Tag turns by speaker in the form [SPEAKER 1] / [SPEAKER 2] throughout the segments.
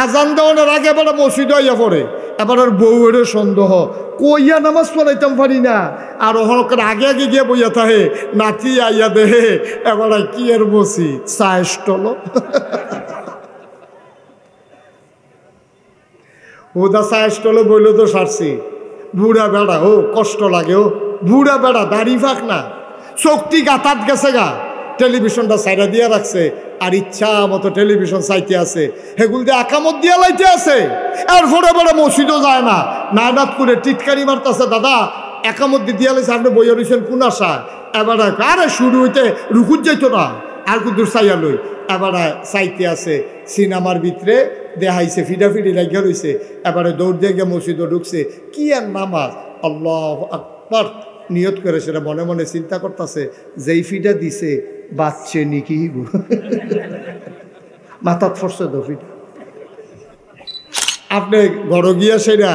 [SPEAKER 1] আজান দেওয়ানোর আগে এবার মসজিদ হইয়া পড়ে, এবার আর বউয়ের সন্দেহ, কইয়া নামাজ পড়াইতাম পারি না, আর ওখানে আগে আগে গিয়ে বইয়া থাকে, নাচি আইয়া দেহে এবার কি এর বসি চা স্টল ওদা চা স্টলে বইল তো সারছি, বুড়া বেড়া ও কষ্ট লাগে, ও বুড়া বেড়া দাড়ি ফাঁক না, চোখটি গাতাত গেছে গা, টেলিভিশনটা সাইডা দিয়া রাখছে, আর ইচ্ছা মতো টেলিভিশন চাইতে আছে, হেগুল দিয়ে আকামত দিয়া লাইতে আছে, আর ফোরে বড় মসজিদও যায় না, নায়নাত করে টিটকারি মারতেছে, দাদা একামত দিয়া লাইছে, আপনি বইয়া রয়েছেন কোন আশা, এবার আরে শুরু হইতে রুকুত যাইতো না, আর কুদুর চাইয়া লই, এবার চাইতে আছে, সিনেমার ভিতরে দেখাইছে, ফিডাফিডি লাগিয়া রয়েছে, এবারে দৌড় দিয়ে গিয়ে মসজিদও ঢুকছে, কি আর নামাজ, আল্লাহু আকবার নিয়ত করে সেটা মনে মনে চিন্তা করতেছে, যেই ফিডা দিছে বাচ্চে নিকি মাথাত ফরছে তো ফিডা। আপনি ঘর গিয়া সেটা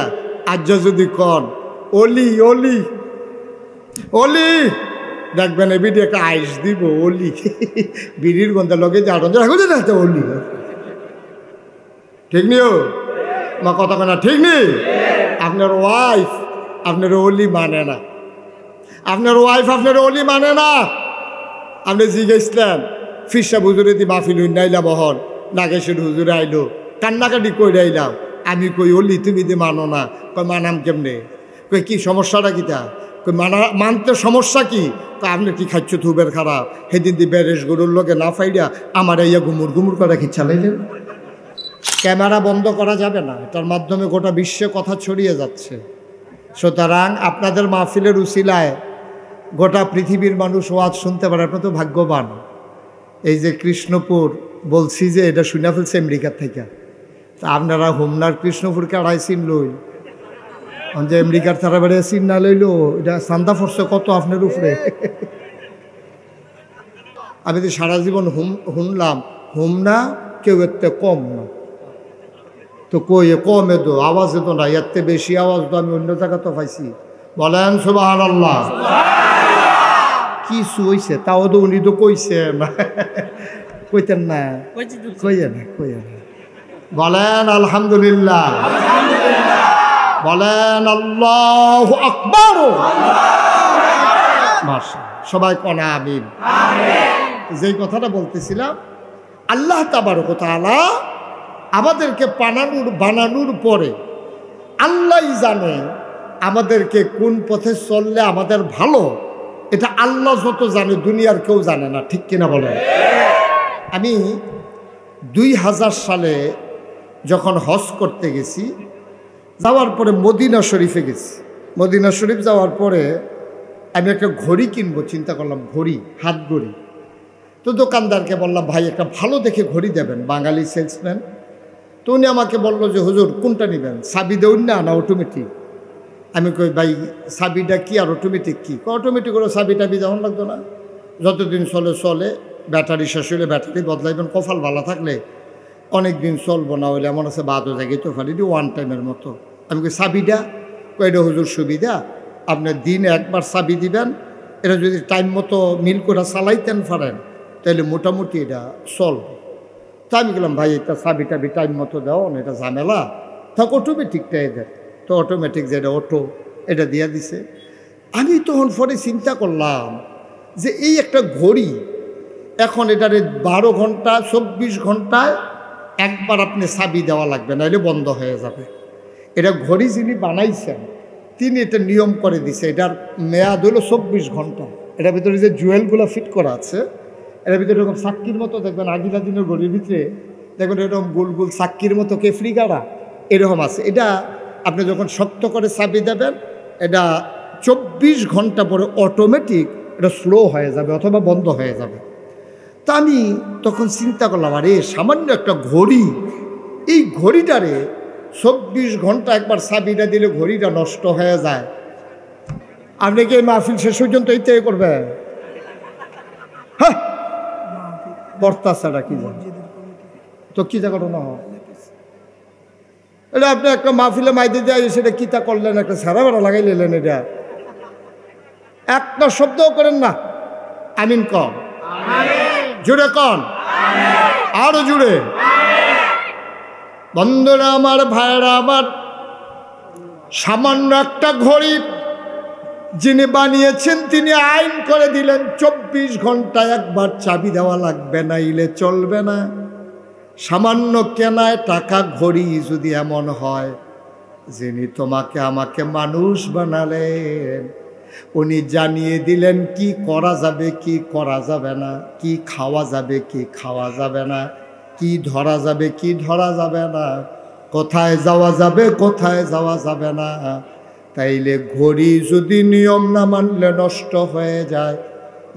[SPEAKER 1] আজ যদি কন অলি অলি অলি দেখবেন এ বিডি একটা আইস দিব অলি, বিড়ির গন্ধা লগে যাড়ন যাতে অলি, ঠিক নিও মা কথা কেনা ঠিক নেই। আপনার ওয়াইফ আপনার অলি মানে না, আপনার ওয়াইফ আপনার অলি মানে না। আপনি জিজ্ঞেসলেন ফিরসা হুজুরে দি মাহফিল নাইলা বহন, নাগেশের হুজুরে আইলো, কান্নাকাটি কইরে আইলাম, আমি কই অলি তুমি দি মানো না, কই মানাম কেমনে, কই কি সমস্যাটা কিতা, কই মানতে সমস্যা কি, আপনি কি খাচ্ছ থুবের খারাপ, সেদিন দি বেরেস গরুর লোকে না ফাইডা আমার ইয়া ঘুমুর ঘুমুর করে খিচ্ছা লাইলেন। ক্যামেরা বন্ধ করা যাবে না, এটার মাধ্যমে গোটা বিশ্বে কথা ছড়িয়ে যাচ্ছে। সুতরাং আপনাদের মাহফিলের উসিলায় গোটা পৃথিবীর মানুষ ওয়াজ শুনতে পারে, আপনার তো ভাগ্যবান। এই যে কৃষ্ণপুর বলছি যে এটা শুনে ফেলছে আমেরিকার থেকে, তা আপনারা হোমনার কৃষ্ণপুরকে আড়াই সিন লইল, যে আমেরিকার তারা বেড়ে সিন না লইল, এটা চান্দা ফরছে কত আপনার উপরে। আমি তো সারা জীবন শুনলাম হোমনা কেউ এতে কম না, তো কই কমে তো আওয়াজে তো না, এর বেশি আওয়াজ তো আমি অন্য জায়গা তো পাইছি। বলেন সুবহানাল্লাহ। কিছু হইছে তাও তো উনি তো কইছে না, কইতেন না, কইয়া না কইয়া না। বলেন আলহামদুলিল্লাহ, বলেন আল্লাহু আকবার, মাশাআল্লাহ, সবাই কোনা আমিন। যেই কথাটা বলতেছিলাম, আল্লাহ তাবারক ওয়া তাআলা আমাদেরকে বানানোর পরে আল্লাহই জানে আমাদেরকে কোন পথে চললে আমাদের ভালো, এটা আল্লাহ যত জানে দুনিয়ার কেউ জানে না, ঠিক কিনা বলেন। আমি 2000 সালে যখন হজ করতে গেছি, যাওয়ার পরে মদিনা শরীফে গেছি, মদিনা শরীফ যাওয়ার পরে আমি একটা ঘড়ি কিনবো চিন্তা করলাম, ঘড়ি, হাত ঘড়ি। তো দোকানদারকে বললাম ভাই একটা ভালো দেখে ঘড়ি দেবেন, বাঙালি সেলসম্যান। তো উনি আমাকে বললো যে হুজুর কোনটা নেবেন, চাবি দেউন না অটোমেটিক। আমি কই ভাই চাবিটা কি আর অটোমেটিক কি, অটোমেটিক করে চাবি টাবি যেমন লাগতো না, যতদিন চলে চলে, ব্যাটারি শেষ হলে ব্যাটারি বদলাইবেন, কপাল ভালো থাকলে অনেক দিন চলবো, না হইলে এমন আছে বাদও জায়গায় তো ফালি ওয়ান টাইমের মতো। আমি কই চাবিটা, কয়টা হুজুর সুবিধা, আপনার দিনে একবার চাবি দিবেন, এটা যদি টাইম মতো মিল করে চালাইতেন পারেন তাহলে মোটামুটি এটা চলবে। তা আমি গেলাম ভাই এটা চাবি টাবি টাইম মতো দাও না, এটা ঝামেলা থাক, অটোমেটিকটাই দেয়। তো অটোমেটিক যেটা অটো এটা দিয়ে দিছে। আমি তখন পরে চিন্তা করলাম যে এই একটা ঘড়ি, এখন এটারে 12 ঘন্টা 24 ঘন্টায় একবার আপনি চাবি দেওয়া লাগবে, নাহলে বন্ধ হয়ে যাবে। এটা ঘড়ি যিনি বানাইছেন তিনি এটা নিয়ম করে দিছে, এটার মেয়াদ হলো 24 ঘন্টা। এটার ভিতরে যে জুয়েলগুলো ফিট করা আছে, এটার ভিতরে এরকম চাক্কির মতো দেখবেন, আগিলা দিনের ঘড়ির ভিতরে দেখবেন এরকম গোল গোল চাক্কির মতো কেফরি গাড়া এরকম আছে। এটা আপনি যখন শক্ত করে চাবি দেবেন, এটা 24 ঘন্টা পরে অটোমেটিক এটা স্লো হয়ে যাবে অথবা বন্ধ হয়ে যাবে। তা আমি তখন চিন্তা করলাম, আরে সামান্য একটা ঘড়ি, এই ঘড়িটারে 24 ঘন্টা একবার চাবিটা দিলে ঘড়িটা নষ্ট হয়ে যায়। আপনি কি এই মাহফিল শেষ পর্যন্ত এইটাই করবে? হ্যাঁ, বর্তা ছাড়া কি জান তো কি যা ঘটনা হয়, এটা আপনি একটা মাহফিলে মাইতে যায় সেটা কিতা করলেন, একটা সারা বেড়া লাগাই নিলেন, এটা একটা শব্দও করেন না। আমিন কন, জুড়ে কন, আরো জুড়ে। বন্ধুরা আমার, ভাইরা আমার, সামান্য একটা ঘড়ি যিনি বানিয়েছেন তিনি আইন করে দিলেন 24 ঘন্টায় একবার চাবি দেওয়া লাগবে, না ইলে চলবে না। সামান্য কেনায় টাকা ঘড়ি যদি এমন হয়, যিনি তোমাকে আমাকে মানুষ বানালেন উনি জানিয়ে দিলেন কি করা যাবে কি করা যাবে না, কি খাওয়া যাবে কি খাওয়া যাবে না, কি ধরা যাবে কি ধরা যাবে না, কোথায় যাওয়া যাবে কোথায় যাওয়া যাবে না। তাইলে ঘড়ি যদি নিয়ম না মানলে নষ্ট হয়ে যায়,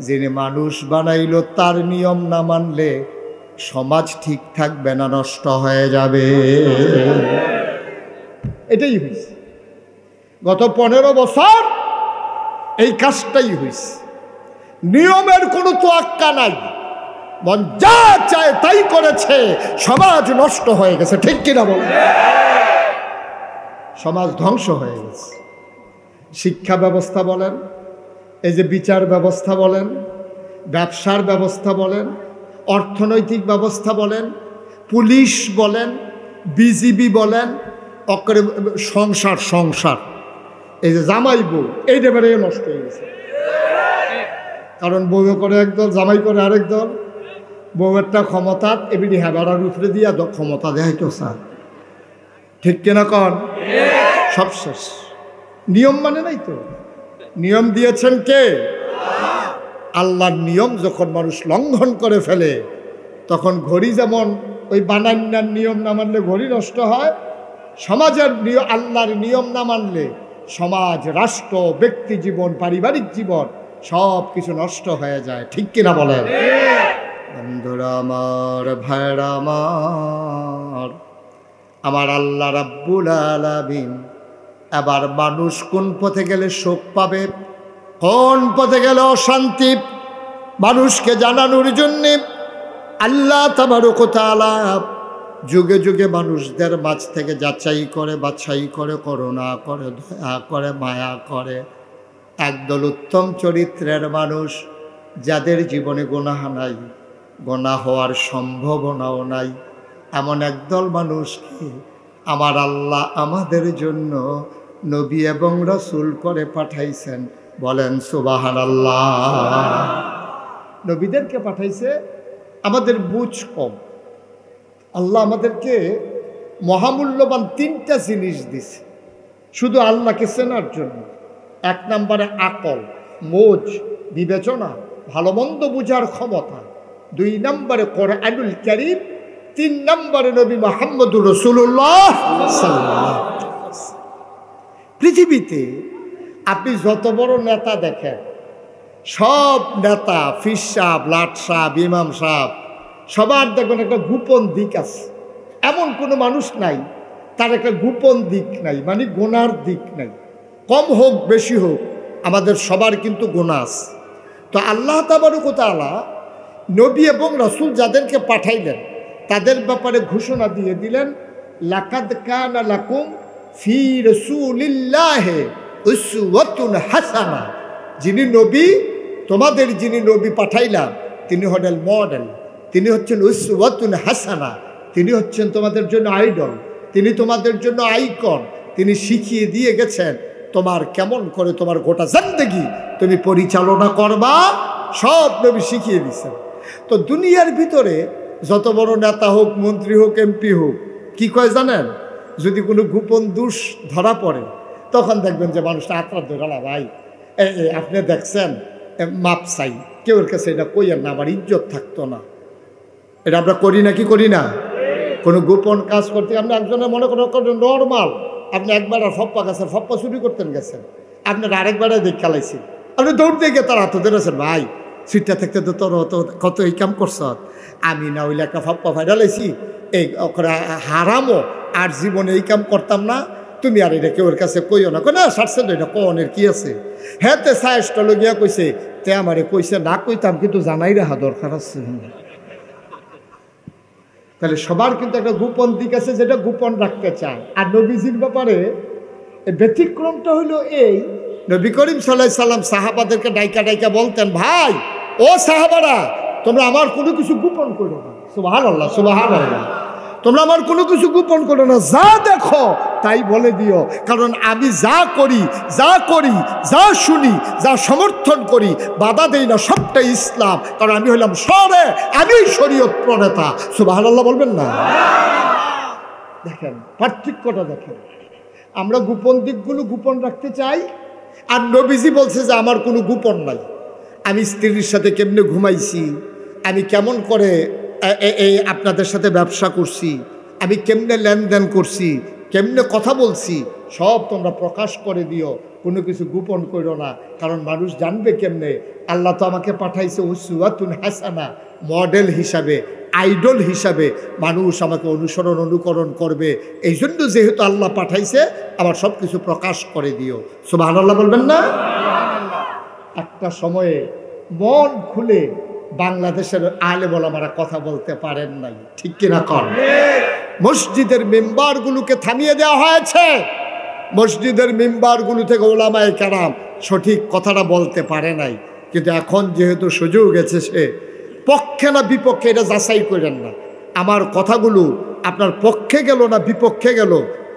[SPEAKER 1] যিনি মানুষ বানাইল তার নিয়ম না মানলে সমাজ ঠিক থাকবে না, নষ্ট হয়ে যাবে। এটাই হয়েছে গত 15 বছর, এই কাজটাই হয়েছে। নিয়মের কোনো তোয়াক্কা নাই, মন যা চায় তাই করেছে, সমাজ নষ্ট হয়ে গেছে। ঠিক কিনা বলেন? সমাজ ধ্বংস হয়ে গেছে। শিক্ষা ব্যবস্থা বলেন, এই যে বিচার ব্যবস্থা বলেন, ব্যবসার ব্যবস্থা বলেন, অর্থনৈতিক ব্যবস্থা বলেন, পুলিশ বলেন, বিজিবি বলেন, সংসার এই যে জামাই বউ, এইটা বেড়ে নষ্ট হয়ে গেছে। কারণ বউ করে একদল, জামাই করে আরেক দল। বউয়েরটা ক্ষমতা এমনি হেবারার উপরে দিয়া ক্ষমতা দেয় তো স্যার। ঠিক কিনা কন? সব শেষ। নিয়ম মানে নাই তো। নিয়ম দিয়েছেন কে? আল্লাহর নিয়ম যখন মানুষ লঙ্ঘন করে ফেলে, তখন ঘড়ি যেমন ওই বানান্নার নিয়ম না মানলে ঘড়ি নষ্ট হয়, সমাজের আল্লাহর নিয়ম না মানলে সমাজ, রাষ্ট্র, ব্যক্তি জীবন, পারিবারিক জীবন সব কিছু নষ্ট হয়ে যায়। ঠিক কিনা বলেন? বন্ধুরা আমার, ভাইরা আমার, আমার আল্লাহ রাব্বুল আলামিন এবার মানুষ কোন পথে গেলে সুখ পাবে, কোন পথে গেলে অশান্তি, মানুষকে জানানোর জন্যে আল্লাহ তাবারক ওয়া তাআলা যুগে যুগে মানুষদের মাঝ থেকে যাচাই করে, বাছাই করে, করুণা করে, দয়া করে, মায়া করে একদল উত্তম চরিত্রের মানুষ, যাদের জীবনে গুনাহ নাই, গুনাহ হওয়ার সম্ভাবনাও নাই, এমন একদল মানুষকে আমার আল্লাহ আমাদের জন্য নবী এবং রাসূল করে পাঠাইছেন। বলেন সুবহানাল্লাহ। নবীদেরকে পাঠাইছে, আমাদের বুঝ কম। আল্লাহ আমাদেরকে মহামূল্যবান 3টা জিনিস দিছে শুধু আল্লাহকে চেনার জন্য। 1 নম্বরে আকল, মোজ, বিবেচনা, ভালো মন্দ বুঝার ক্ষমতা। 2 নম্বরে কোরআনুল কারীম। 3 নম্বরে নবী মুহাম্মদুর রাসূলুল্লাহ সাল্লাল্লাহু আলাইহি ওয়াসাল্লাম। পৃথিবীতে আপনি যত বড় নেতা দেখেন, সব নেতা, ফিস সাহেব, লাট সাহেব, ইমাম সাহেব, সবার দেখবেন একটা গোপন দিক আছে। এমন কোনো মানুষ নাই তার একটা গোপন দিক নাই, মানে গুনার দিক নাই। কম হোক বেশি হোক, আমাদের সবার কিন্তু গুনাহ আছে। তো আল্লাহ তাবারক ওয়া তাআলা নবী এবং রাসূল যাদেরকে পাঠাইলেন তাদের ব্যাপারে ঘোষণা দিয়ে দিলেন, লাকাদ কানা লাকুম ফি রাসূলিল্লাহি উসওয়াতুন হাসানা। যিনি নবী, তোমাদের যিনি নবী পাঠাইলাম তিনি হলেন মডেল, তিনি হচ্ছেন উসওয়াতুন হাসানা, তিনি হচ্ছেন তোমাদের জন্য আইডল, তিনি তোমাদের জন্য আইকন। তিনি শিখিয়ে দিয়ে গেছেন তোমার কেমন করে তোমার গোটা জিন্দেগি তুমি পরিচালনা করবা, সব নবী শিখিয়ে দিয়েছেন। তো দুনিয়ার ভিতরে যত বড় নেতা হোক, মন্ত্রী হোক, এমপি হোক, কি কয় জানেন? যদি কোনো গোপন দোষ ধরা পড়ে তখন দেখবেন যে মানুষটা আত্মার ধরালা, ভাই আপনি দেখছেন, মাপ চাই, কেউ কাছে এটা কইয়েন না, আমার ইজ্জত থাকতো না। এটা আমরা করি না কি করি না? কোনো গোপন কাজ করতে আপনি একজনের মনে করেন নর্মাল, আপনি একবার আর ফপ্পা গেছেন, ফপ্পা চুরি করতেন গেছেন, আপনার আরেকবার দেখ খেলাইছেন, আপনি দৌড়তে গিয়ে তার হাতে ধরেছেন, ভাই সিটটা থাকতে তো তোর কত এই কাম করছ, আমি না হইলে একটা ফপ্পা ফাইডালাইছি, এই হারামো আর জীবনে এই কাম করতাম না, তুমি আর এটা কেউর কাছে কইও না। না সারছে তো, এটা কনের কি আছে? হ্যাঁ তে সায়েসটা লগিয়া কইছে, তে আমারে কইছে না কইতাম, কিন্তু জানাই রাখা দরকার আছে। তাহলে সবার কিন্তু একটা গোপন দিক আছে যেটা গোপন রাখতে চায়। আর নবীজির ব্যাপারে ব্যতিক্রমটা হইল এই, নবী করিম সাল্লাল্লাহু আলাইহি সাল্লাম সাহাবাদেরকে ডাইকা ডাইকা বলতেন, ভাই ও সাহাবারা তোমরা আমার কোনো কিছু গোপন করো না। সুবহানাল্লাহ, সুবহানাল্লাহ। তো তোমরা আমার কোনো কিছু গোপন করো না, যা দেখো তাই বলে দিও। কারণ আমি যা করি, যা শুনি, যা সমর্থন করি, বাধা দেই না, সবটাই ইসলাম। কারণ আমি হলাম আমি শরীয়ত প্রণেতা। সুবহানাল্লাহ বলবেন না? দেখেন পার্থক্যটা দেখেন। আমরা গোপন দিকগুলো গোপন রাখতে চাই, আর নবীজি বলছে যে আমার কোনো গোপন নাই। আমি স্ত্রীর সাথে কেমনে ঘুমাইছি, আমি কেমন করে এই আপনাদের সাথে ব্যবসা করছি, আমি কেমনে লেনদেন করছি, কেমনে কথা বলছি, সব তোমরা প্রকাশ করে দিও, কোনো কিছু গোপন করো না। কারণ মানুষ জানবে কেমনে? আল্লাহ তো আমাকে পাঠাইছে উসওয়াতুন হাসানা, মডেল হিসাবে, আইডল হিসাবে মানুষ আমাকে অনুকরণ করবে। এই জন্য যেহেতু আল্লাহ পাঠাইছে, আমার সব কিছু প্রকাশ করে দিও। সুবহানাল্লাহ বলবেন না? একটা সময়ে মন খুলে বাংলাদেশের আলেম ওলামারা কথা বলতে পারেন নাই, ঠিক কিনা কর? মসজিদের মেম্বারগুলোকে থামিয়ে দেওয়া হয়েছে। মসজিদের মেম্বারগুলো থেকে ওলামায়ে কেরাম সঠিক কথাটা বলতে পারে নাই। কিন্তু এখন যেহেতু সুযোগ এসেছে, পক্ষে না বিপক্ষে এটা যাচাই করেন না। আমার কথাগুলো আপনার পক্ষে গেল না বিপক্ষে গেল,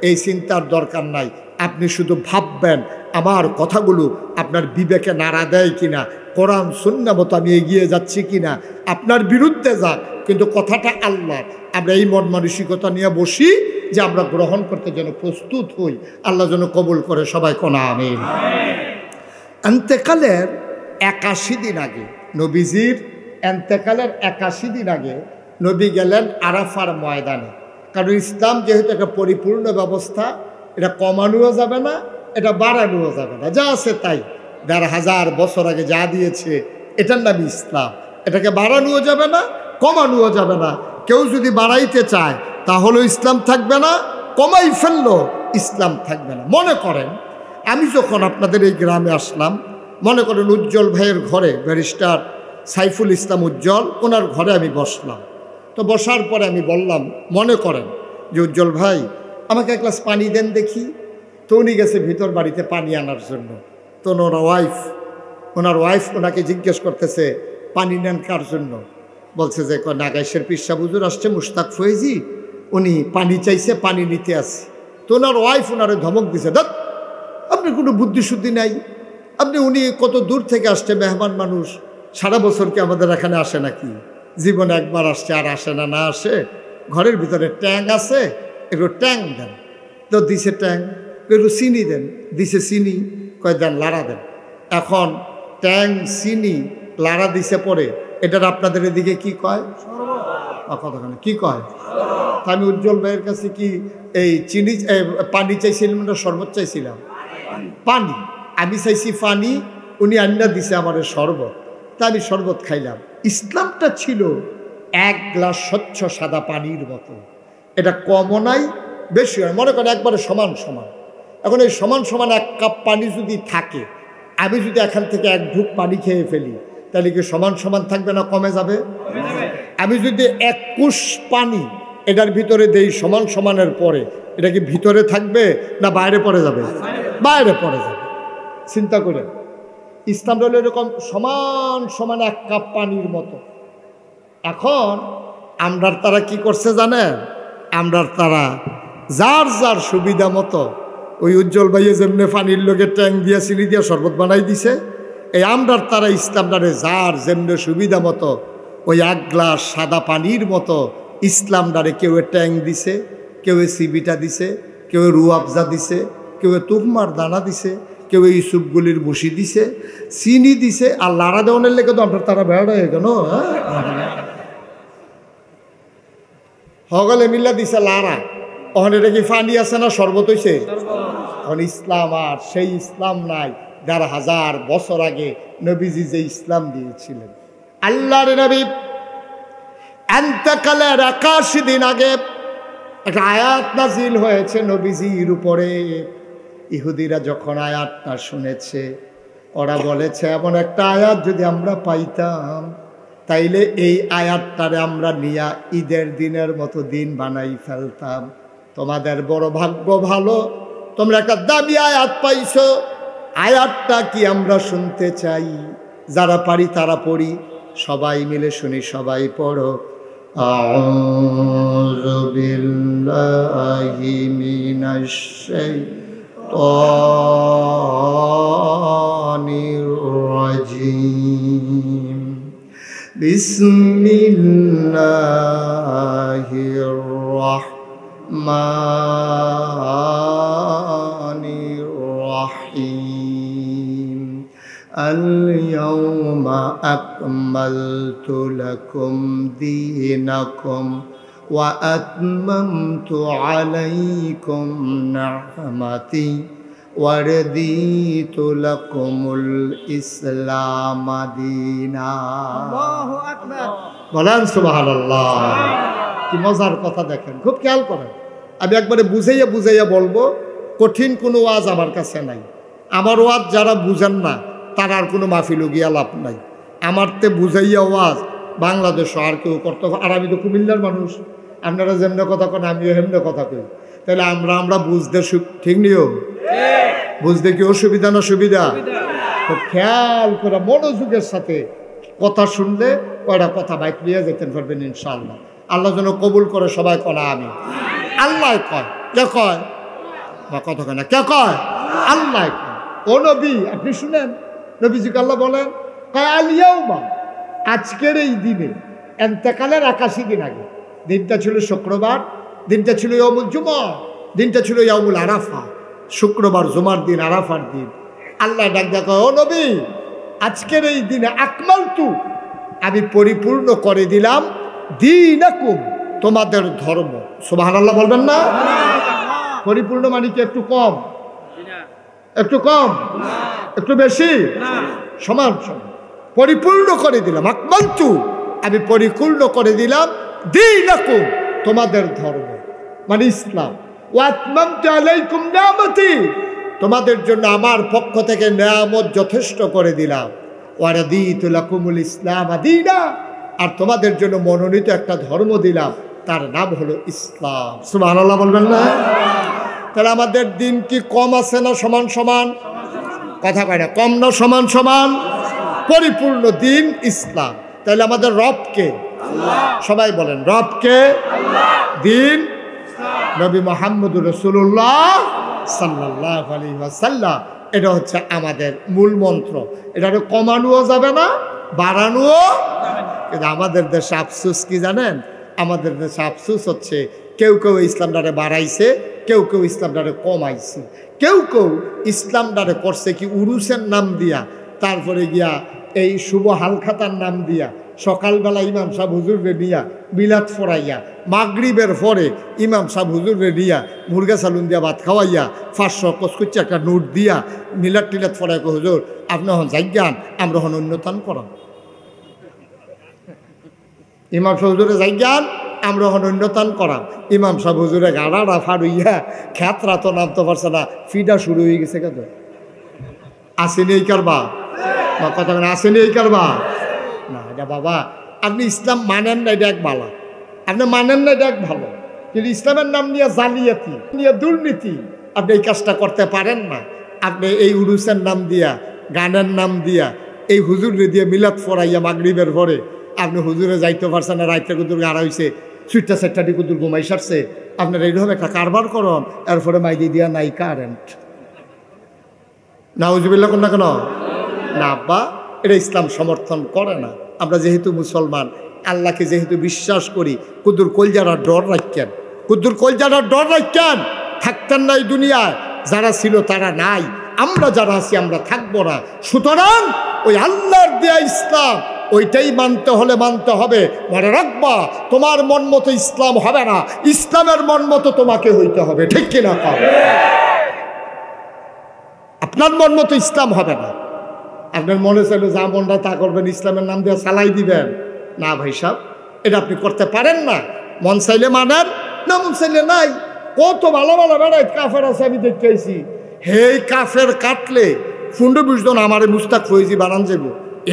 [SPEAKER 1] এই চিন্তার দরকার নাই। আপনি শুধু ভাববেন আমার কথাগুলো আপনার বিবেকে নাড়া দেয় কিনা, কোরআন সুন্নাহ মতো আমি এগিয়ে যাচ্ছি কিনা। আপনার বিরুদ্ধে যাক, কিন্তু কথাটা আল্লাহ। আমরা এই মন মানসিকতা নিয়ে বসি যে আমরা গ্রহণ করতে যেন প্রস্তুত হই। আল্লাহ যেন কবুল করে, সবাই কোন আমিন। এন্তেকালের 81 দিন আগে, নবীজির এন্তেকালের 81 দিন আগে নবী গেলেন আরাফার ময়দানে। কারণ ইসলাম যেহেতু একটা পরিপূর্ণ ব্যবস্থা, এটা কমানোও যাবে না, এটা বাড়ানোও যাবে না, যা আছে তাই। ১,৫০০ বছর আগে যা দিয়েছে এটার নাম ইসলাম। এটাকে বাড়ানোও যাবে না, কমানোও যাবে না। কেউ যদি বাড়াইতে চায় তাহলে ইসলাম থাকবে না, কমাই ফেললো ইসলাম থাকবে না। মনে করেন আমি যখন আপনাদের এই গ্রামে আসলাম, মনে করেন উজ্জ্বল ভাইয়ের ঘরে, ব্যারিস্টার সাইফুল ইসলাম উজ্জ্বল, ওনার ঘরে আমি বসলাম। তো বসার পরে আমি বললাম, মনে করেন যে উজ্জ্বল ভাই আমাকে এক গ্লাস পানি দেন দেখি। তো উনি গেছে ভিতর বাড়িতে পানি আনার জন্য। তো ওনার ওয়াইফ ওনাকে জিজ্ঞেস করতেছে, পানি নেন কার জন্য? বলছে যে নাগাইশের পিসা হুজুর আসছে, মুশতাক ফয়েজি, উনি পানি চাইছে, পানি নিতে আসছে। তো ওনার ওয়াইফ ওনারে ধমক দিছে, দেখ আপনি কোনো বুদ্ধিশুদ্ধি নাই, উনি কত দূর থেকে আসছে, মেহমান মানুষ, সারা বছর কি আমাদের এখানে আসে নাকি? জীবনে একবার আসছে, আর আসে না। না আসে, ঘরের ভিতরে ট্যাং আছে, একটু ট্যাং দেন। তো দিছে ট্যাং। একটু চিনি দেন, দিছে চিনি, কয় দেন লাড়া দেন। এখন ট্যাং চিনি লাড়া দিছে পরে, এটার আপনাদের এদিকে কি কয়? কতখানে কি কয়? আমি উজ্জ্বল ভাইয়ের কাছে কি এই চিনি পানি চাইছিলাম না শরবত চাইছিলাম? পানি। আমি চাইছি পানি, উনি আন্না দিছে আমার শরবত, তা আমি শরবত খাইলাম। ইসলামটা ছিল এক গ্লাস স্বচ্ছ সাদা পানির মতো। এটা কমও নাই বেশি হয়, মনে করেন একবারে সমান সমান। এখন এই সমান সমান এক কাপ পানি যদি থাকে, আমি যদি এখান থেকে এক ঢুক পানি খেয়ে ফেলি, তাহলে কি সমান সমান থাকবে না কমে যাবে? আমি যদি এক কুশ পানি এটার ভিতরে দেই সমান সমানের পরে, এটা কি ভিতরে থাকবে না বাইরে পড়ে যাবে? বাইরে পড়ে যাবে। চিন্তা করে, ইসলাম হলো এরকম সমান সমান এক কাপ পানির মতো। এখন আমরার তারা কি করছে জানেন? আমরার তারা যার যার সুবিধা মতো, ওই উজ্জ্বল ভাইয়ে যেমনি পানির লোকে ট্যাং দিয়া চিনি দিয়া শরবত বানাই দিছে, এই আমরার তারা ইসলামটারে যার যেমনি সুবিধা মতো ওই এক গ্লাস সাদা পানির মতো ইসলামটারে কেউ ট্যাং দিছে, কেউ সিবিটা দিছে, কেউ রুয়াবজা দিছে, কেউ তুকমার দানা দিছে, কেউ ইসুপগুলির বসি দিছে, চিনি দিছে। আর লাড়া দেওয়ানের লেগে তো আপনার তারা বেড়া হয়ে গেল, হগলে মিল্লা দিছে লাড়া। ওখানে এটা কি পানি আছে না শরবত হইছে? এখন ইসলাম আর সেই ইসলাম নাই ১,৫০০ বছর আগে নবীজি যে ইসলাম দিয়েছিলেন। আল্লাহর নবী এন্তেকালের ৮১ দিন আগে একটা আয়াত নাজিল হয়েছে নবীজির উপরে। ইহুদিরা যখন আয়াতটা শুনেছে, ওরা বলেছে এমন একটা আয়াত যদি আমরা পাইতাম, তাইলে এই আয়াতটারে আমরা নিয়া ঈদের দিনের মতো দিন বানাই ফেলতাম। তোমাদের বড় ভাগ্য ভালো, তোমরা একটা দামি আয়াত পাইছো। আয়াতটা কি আমরা শুনতে চাই? যারা পারি তারা পড়ি, সবাই মিলে শুনি, সবাই পড়ো। আউযু বিল্লাহি মিনাশ শাইতানির রাজীম বিসমিল্লাহির রাহমানির রাহিম আল-ইয়াওমা আকমালতু লাকুম দীনাকুম ওয়া আতমামতু আলাইকুম নি'মাতি ওয়া রাদিতু লাকুমুল ইসলাম দীনা। আল্লাহু আকবার। বলেন সুবহানাল্লাহ। কি মজার কথা দেখেন, খুব খেয়াল করেন। আমি একবারে বুঝাইয়া বুঝাইয়া বলবো, কঠিন কোনো ওয়াজ আমার কাছে নাই। আমার ওয়াজ যারা বুঝেন না তার আর কোনো মাহফিল গিয়া লাভ নাই। আমার তে বুঝাইয়া ওয়াজ বাংলাদেশ আর কেউ করতে। আর আমি তো কুমিল্লার মানুষ, আপনারা যেমনি কথা কেন আমিও হেমনে কথা কই। তাহলে আমরা বুঝতে ঠিক নিও, বুঝতে কি অসুবিধা না সুবিধা? তো খেয়াল করে মনোযোগের সাথে কথা শুনলে কয়টা কথা বাইক নিয়ে যেতে পারবেন ইনশাআল্লাহ। আল্লাহ যেন কবুল করে সবাই কলা আমি। আল্লাহ কয়, কে কয়? বা কথা কয় না, কে কয়? আল্লাহ কয়। ও নবী আপনি শুনেন, নবীজিকে আল্লাহ বলেন কয় আল-ইয়াওমা, আজকের এই দিনে, এন্তেকালের 81 দিন আগে, দিনটা ছিল শুক্রবার, দিনটা ছিল ইয়াউমুল জুমা, দিনটা ছিল ইয়াউমুল আরাফা, শুক্রবার জুমার দিন, আরাফার দিন। আল্লাহ ডাক দেখো, ও নবী আজকের এই দিনে আকমালতু, আমি পরিপূর্ণ করে দিলাম দীনাকুম, তোমাদের ধর্ম। সুবহানাল্লাহ বলবেন না? পরিপূর্ণ মানে কি একটু কম, একটু কম, একটু বেশি, সমান সমান। পরিপূর্ণ করে দিলাম, আকমালতু আমি পরিপূর্ণ করে দিলাম দীনাকুম তোমাদের ধর্ম মানে ইসলাম। ওয়া আতমামতু আলাইকুম নি'মাতি, তোমাদের জন্য আমার পক্ষ থেকে নিয়ামত যথেষ্ট করে দিলাম। ওয়া রাদিতু লাকুমুল ইসলাম দীনা, আর তোমাদের জন্য মনোনীত একটা ধর্ম দিলাম, তার নাম হলো ইসলাম। সুবহানাল্লাহ বলবেন না? তাহলে আমাদের দিন কি কম আছে না সমান সমান? কথা কয় না, কম না সমান সমান? পরিপূর্ণ দিন ইসলাম। তাহলে আমাদের রবকে, সবাই বলেন রবকে, দিন নবী মুহাম্মদুর রাসূলুল্লাহ সাল্লাল্লাহু আলাইহি ওয়াসাল্লাম, এটা হচ্ছে আমাদের মূল মন্ত্র। এটা কমানোও যাবে না, বাড়ানোও। কিন্তু আমাদের দেশে আফসোস কি জানেন? আমাদের দেশে আফসোস হচ্ছে কেউ কেউ ইসলামটারে বাড়াইছে, কেউ কেউ ইসলামটারে কমাইছে। কেউ কেউ ইসলামটারে করছে কি উরুসের নাম দিয়া, তারপরে গিয়া এই শুভ হালখাতার নাম দিয়া, সকালবেলা ইমাম সাহেব হুজুরে নিয়া মিলাদ ফরাইয়া, মাগরিবের পরে ইমাম সাহেব হুজুরে নিয়া মুরগা সালুন দিয়া ভাত খাওয়াইয়া 500 কচকুচ্ছি একটা নোট দিয়া মিলাদ টিলাদ ফরাই হুজুর আপনি হন যাইজ্ঞান, আমরা হন অন্যতান করান। ইমাম সাহেব হুজুরে যাইজ্ঞান, আমরা হন অন্যতান করাম। ইমাম সাহেব হুজুরে গাড়াটা ফাড়ুইয়া খ্যাতরা তো নামতে পারছে না, ফিডা শুরু হয়ে গেছে। কত আসেনি এই কারবা, কথা আসেনি এই কারবা না। এটা বাবা আপনি ইসলাম মানেন না, এটা এক বালা। আপনি মানেন না, এটা এক ভালো। কিন্তু ইসলামের নাম নিয়ে জালিয়াতি, নিয়ে দুর্নীতি, আপনি এই কাজটা করতে পারেন না। আপনি এই উরুসের নাম দিয়া, গানের নাম দিয়া, এই হুজুরে দিয়ে মিলাদ ফরাইয়া মাগরিবের পরে আপনি হুজুরে যাইতে পারছেন না, রাইতে কুদুর গাড়া হয়েছে, সুইটটা সেটটাটি কুদুর ঘুমাই সারছে, আপনার এইরকম একটা কারবার করন, এরপরে মাইদি দিয়া নাই কারেন্ট। নাউজুবিল্লাহ কোন না কেন না আব্বা, এটা ইসলাম সমর্থন করে না। আমরা যেহেতু মুসলমান, আল্লাহকে যেহেতু বিশ্বাস করি, কুদুর কলজারা ডর রাখেন, কুদুর কলজারা ডর রাখেন। থাকতেন না এই দুনিয়ায়, যারা ছিল তারা নাই, আমরা যারা আছি আমরা থাকবো না। সুতরাং ওই আল্লাহর দেয়া ইসলাম ওইটাই মানতে হলে মানতে হবে। মনে রাখবা, তোমার মন মতো ইসলাম হবে না, ইসলামের মন মতো তোমাকে হইতে হবে। ঠিক কিনা? আপনার মন মতো ইসলাম হবে না। আপনার মনে চাইলে যা মনটা তা করবেন, ইসলামের নাম দিয়ে চালাই দিবেন না। ভাই সাহেব, এটা আপনি করতে পারেন না। মন চাইলে মানেন, না মন চাইলে নাই। কত ভালো ভালো বেড়াই কাফের আছে, আমি দেখতে আইছি। হেই কাফের কাটলে ফুন্ডু বুঝতো না, আমার মুস্তাক ফৈজি বানান যাব।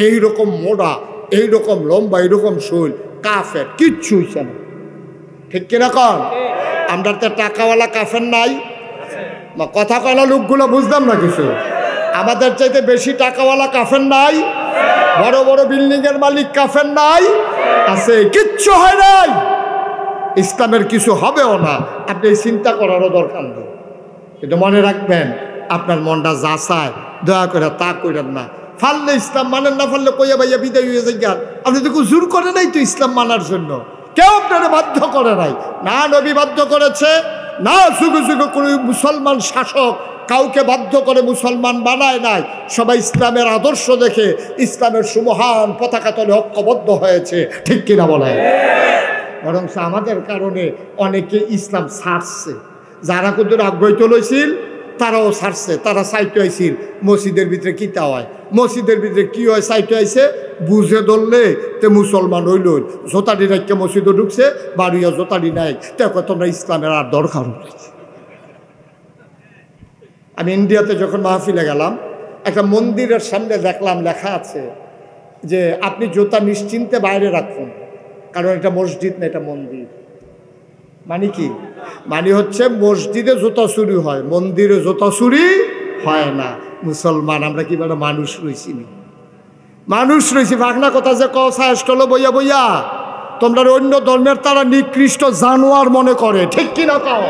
[SPEAKER 1] এইরকম মোড়া, এইরকম লম্বা, এইরকম শৈল, কাফের কিচ্ছু হইছে না। ঠিক কিনা কন? আমরা তো টাকাওয়ালা কাফের নাই। কথা কয় না লোকগুলো, বুঝলাম না কিছু। আমাদের চাইতে বেশি টাকাওয়ালা কাফের নাই, বড় বড় বিল্ডিং এর মালিক কাফের নাই। আছে, কিচ্ছু হয় নাই, ইসলামের কিছু হবেও না। আপনি চিন্তা করারও দরকার নেই। কিন্তু মনে রাখবেন, আপনার মনটা যা চায় দয়া করে তা করেন না। ফাললে ইসলাম মানেন, না ফাললে কইয়া বাইয়া বিদায় হয়ে যান। আপনি তো জোর করে নাই তো ইসলাম মানার জন্য, কেউ আপনারা বাধ্য করে নাই। না নবী বাধ্য করেছে, না যুগে যুগে কোনো মুসলমান শাসক কাউকে বাধ্য করে মুসলমান বানায় নাই। সবাই ইসলামের আদর্শ দেখে ইসলামের সুমহান পতাকা তলে ঐক্যবদ্ধ হয়েছে, ঠিক কিনা বলে? বরং আমাদের কারণে অনেকে ইসলাম ছাড়ছে। যারা কত আগ্রহী লইছিল তারাও ছাড়ছে। তারা সাইটে আইছিল মসজিদের ভিতরে কিতা হয়, মসজিদের ভিতরে কি হয় সাইটে আইছে, বুঝে ধরলে তে মুসলমান হইল। জোতাডি রাখকে মসজিদে ঢুকছে, বাড়িয়া জোতাডি নাই, দেখো তোমরা ইসলামের আর দরকার নেই। আমি ইন্ডিয়াতে যখন মাহফিলে গেলাম, একটা মন্দিরের সামনে দেখলাম লেখা আছে যে আপনি জুতা নিশ্চিন্তে বাইরে রাখুন, কারণ এটা মসজিদ না, এটা মন্দির। মানে কি? মানে হচ্ছে মসজিদে জুতা চুরি হয়, মন্দিরে জুতা চুরি হয় না। মুসলমান আমরা কি বলে মানুষ রয়েছি, মানুষ রয়েছি। ভাগনা কথা যে কসায়স করলো বইয়া বইয়া, তোমরা অন্য ধর্মের তারা নিকৃষ্ট জানোয়ার মনে করে, ঠিক কিনা কাও?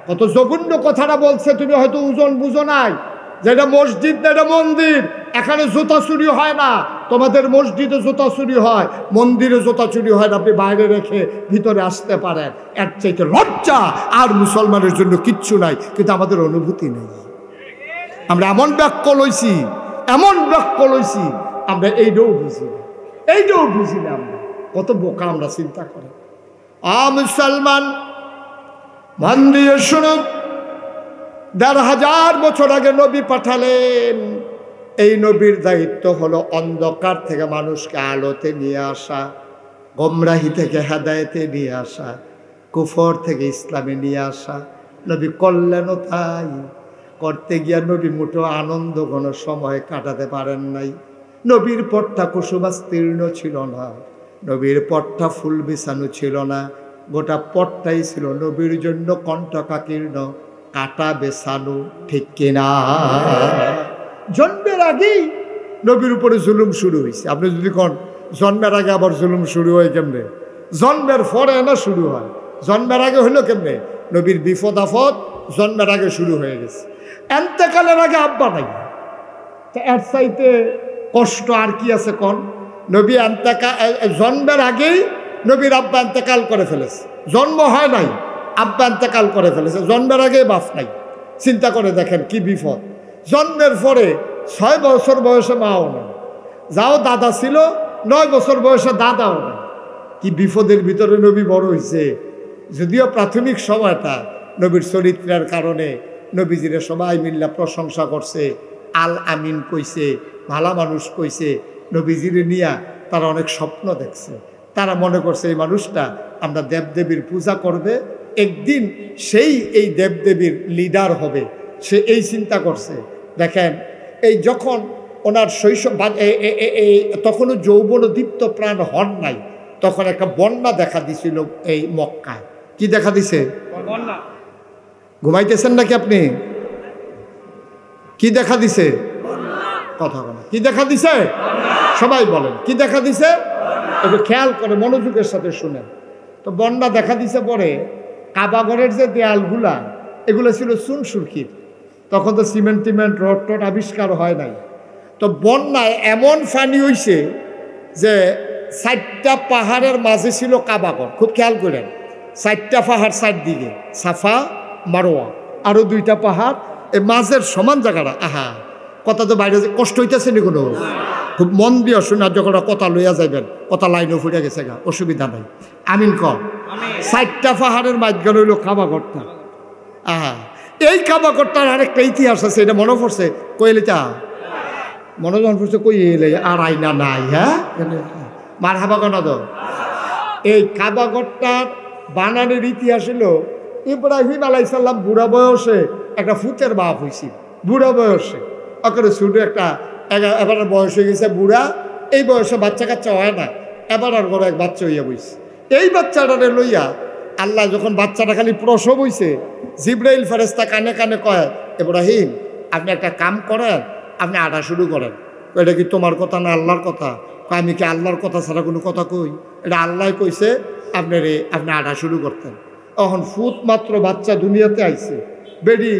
[SPEAKER 1] কত জঘন্য কথাটা বলছে, তুমি হয়তো ওজন বুঝো নাই যে এটা মসজিদ না, এটা মন্দির। এখানে জুতা চুরি হয় না, তোমাদের মসজিদে জুতা চুরি হয়, মন্দিরে জুতা চুরি হয় না। আপনি বাইরে রেখে ভিতরে আসতে পারেন, এর চাইতে লজ্জা আর মুসলমানের জন্য কিচ্ছু নাই। কিন্তু আমাদের অনুভূতি নেই, আমরা এমন বাক্য লইছি, এমন বাক্য লইছি, আমরা এইটাও বুঝি না, এইটাও বুঝি না। আমরা কত বোকা, আমরা চিন্তা করি। মুসলমান মন দিয়ে শুনুন, ১,৫০০ বছর আগে নবী পাঠালেন। এই নবীর দায়িত্ব হলো অন্ধকার থেকে মানুষকে আলোতে নিয়ে আসা, গোমরাহি থেকে হেদায়েতে নিয়ে আসা, কুফর থেকে ইসলামে নিয়ে আসা। নবী করলেনও তাই। করতে গিয়া নবী মুঠো আনন্দ কোনো সময় কাটাতে পারেন নাই। নবীর পটটা কুসুমাস্তীর্ণ ছিল না, নবীর পটটা ফুল বিছানো ছিল না, গোটা পটটাই ছিল নবীর জন্য কণ্টকাকীর্ণ, কাটা বেছানো, ঠিক কিনা? জন্মের আগেই নবীর উপরে জুলুম শুরু হয়েছে। আপনি যদি কোন জন্মের আগে আবার জুলুম শুরু হয় কেমনে? জন্মের পরে না শুরু হয়, জন্মের আগে হইলো কেমনে? নবীর বিপদ আপদ জন্মের আগে শুরু হয়ে গেছে। এন্তেকালের আগে আব্বা নাই, তো এর চাইতে কষ্ট আর কি আছে কোন? নবী জন্মের আগেই নবীর আব্বা এন্তেকাল করে ফেলেছে, জন্ম হয় নাই, আব্বা এন্তেকাল করে ফেলেছে, জন্মের আগে বাপ নাই। চিন্তা করে দেখেন কি বিপদ। জন্মের পরে 6 বছর বয়সে মাও নাই, যাও দাদা ছিল 9 বছর বয়সে দাদাও নাই। কি বিপদের ভিতরে নবী বড় হয়েছে। যদিও প্রাথমিক সময়টা নবীর চরিত্রের কারণে নবীজিরে সবাই মিল্লা প্রশংসা করছে, আল আমিন কইছে, ভালো মানুষ কইছে। নবীজিরে নিয়া তারা অনেক স্বপ্ন দেখছে, তারা মনে করছে এই মানুষটা আমরা দেবদেবীর পূজা করবে, একদিন সেই এই দেবদেবীর লিডার হবে, সে এই চিন্তা করছে। দেখেন, এই যখন ওনার শৈশব, তখনও যৌবন দীপ্ত প্রাণ হন নাই, তখন একটা বন্যা দেখা দিছিল এই মক্কায়। কি দেখা দিছে? ঘুমাইতেছেন নাকি আপনি? কি দেখা দিছে? কথা বলেন, কি দেখা দিছে? সবাই বলেন কি দেখা দিছে? একটু খেয়াল করে মনোযোগের সাথে শুনেন। তো বন্যা দেখা দিছে পরে কাবাঘরের যে দেয়ালগুলা, এগুলো ছিল চুন সুরকির, তখন তো সিমেন্ট টিমেন্ট রড টড আবিষ্কার হয় নাই। তো বন্যায় এমন ফানি হইছে যে 4টা পাহাড়ের মাঝে ছিল কাবাঘর। খুব খেয়াল করেন, 4টা পাহাড় 4 দিকে, সাফা মারোয়া, আরো 2টা পাহাড়, এই মাঝের সমান জায়গাটা। আহা, কথা তো বাইরে কষ্ট হইতেছে নি কোনো? খুব মন দিয়ে শোনার যখন কথা লইয়া যাইবেন, কথা লাইনও ফুটে গেছে গা, অসুবিধা নাই। আমিন কর। 4টা পাহাড়ের মাঝখানে হইল কাবাঘরটা। আহা, এই কাবাঘরটার আরেকটা ইতিহাস আছে, এটা মনে পড়ছে। কইলিটা মনে যখন পড়ছে, কই এলে আর আইনা নাই। হ্যাঁ, মার হাবা কেন তো? এই কাবাঘরটার বানানের ইতিহাস হলো ইব্রাহিম আলাইসাল্লাম বুড়া বয়সে একটা ফুতের বাপ হয়েছিল। বুড়া বয়সে ওখানে শুধু একটা এবার বয়স হয়ে গেছে বুড়া, এই বয়সে বাচ্চা কাচ্চা হয় না, এবার আর ঘরে এক বাচ্চা হইয়া বইছে। এই বাচ্চাটারে লইয়া আল্লাহ যখন বাচ্চাটা খালি প্রসব হইছে, জিব্রাইল ফেরেশতা কানে কানে কয়, ইব্রাহিম আপনি একটা কাম করেন, আপনি আটা শুরু করেন। এটা কি তোমার কথা না আল্লাহর কথা? আমি কি আল্লাহর কথা ছাড়া কোনো কথা কই? এটা আল্লাহ কইছে আপনি আটা শুরু করতেন। এখন ফুট মাত্র বাচ্চা দুনিয়াতে আইছে, বেডি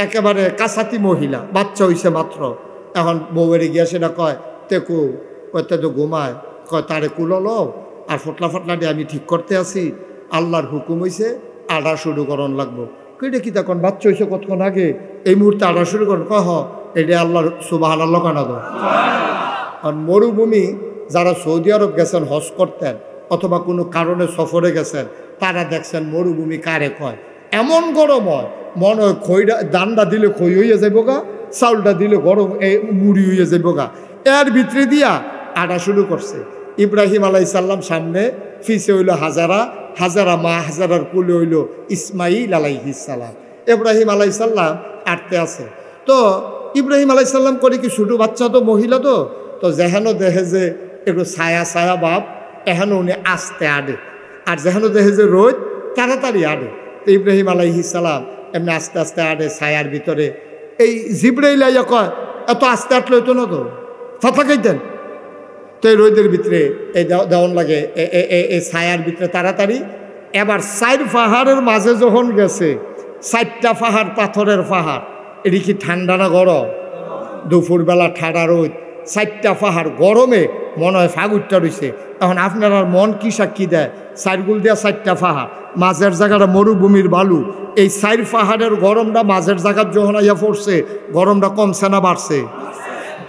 [SPEAKER 1] একেবারে কাছাতি মহিলা, বাচ্চা হইছে মাত্র। এখন বউয়েরে গিয়া সেটা কয় তেকু কয়তে তো ঘুমায়, কয় তারে কুলো লও আর ফটলা ফটলা দিয়ে আমি ঠিক করতে আসি, আল্লাহর হুকুম হইছে আটা শুরু করন লাগবো। কেটে কি তখন বাচ্চা হয়েছে কতক্ষণ আগে, এই মুহূর্তে আটা শুরু করেন, কহ এটা আল্লাহর সুবহানাল্লাহ কানা দাও। আর মরুভূমি যারা সৌদি আরব গেছেন হজ করতেন অথবা কোনো কারণে সফরে গেছেন, তারা দেখছেন মরুভূমি কারে কয়। এমন গরম হয় মনে হয় খইটা দানটা দিলে খই হইয়া যাইব গা, চাউলটা দিলে গরম মুড়ি হইয়া যাইব গা। এর ভিতরে দিয়া আটা শুরু করছে। ইব্রাহিম আলাইসাল্লাম সামনে, ফিসে হইল হাজারা, হাজারা মা, হাজারার কুলে হইল ইসমাইল আলাইহিসসালাম। ইব্রাহিম আলাইসাল্লাম আটতে আছে। তো ইব্রাহিম আলাইসাল্লাম করে কি ছোটো বাচ্চা, তো মহিলা তো যেহেন দেখে যে একটু ছায়া ছায়া ভাব, এহেন উনি আস্তে আডে, আর যেহেন দেখে যে রোদ তাড়াতাড়ি আডে। তো ইব্রাহিম আলাইহিসসালাম এমনি আস্তে আস্তে আডে ছায়ার ভিতরে। এই জিব্রাইল আইয়া কয় এত আস্তে আটলে হইতো না তো, ফাঁকা খাইতেন। তো এই রোদের ভিতরে এই দেওয়ান লাগে এই ছায়ার ভিতরে তাড়াতাড়ি। এবার 4 পাহাড়ের মাঝে যখন গেছে, 4টা পাহাড় পাথরের পাহাড়, এটি কি ঠান্ডা না গরম? দুপুরবেলা ঠাডা রোদ, 4টা পাহাড় গরমে মনে হয় ফাগুরটা রয়েছে। এখন আপনার মন কি সাক্ষী দেয়? 4 গুল দেওয়া 4টা পাহাড়, মাঝের জায়গাটা মরুভূমির বালু। এই 4 পাহাড়ের গরমটা মাঝের জায়গার যখন আইয়া পড়ছে, গরমটা কমছে না বাড়ছে?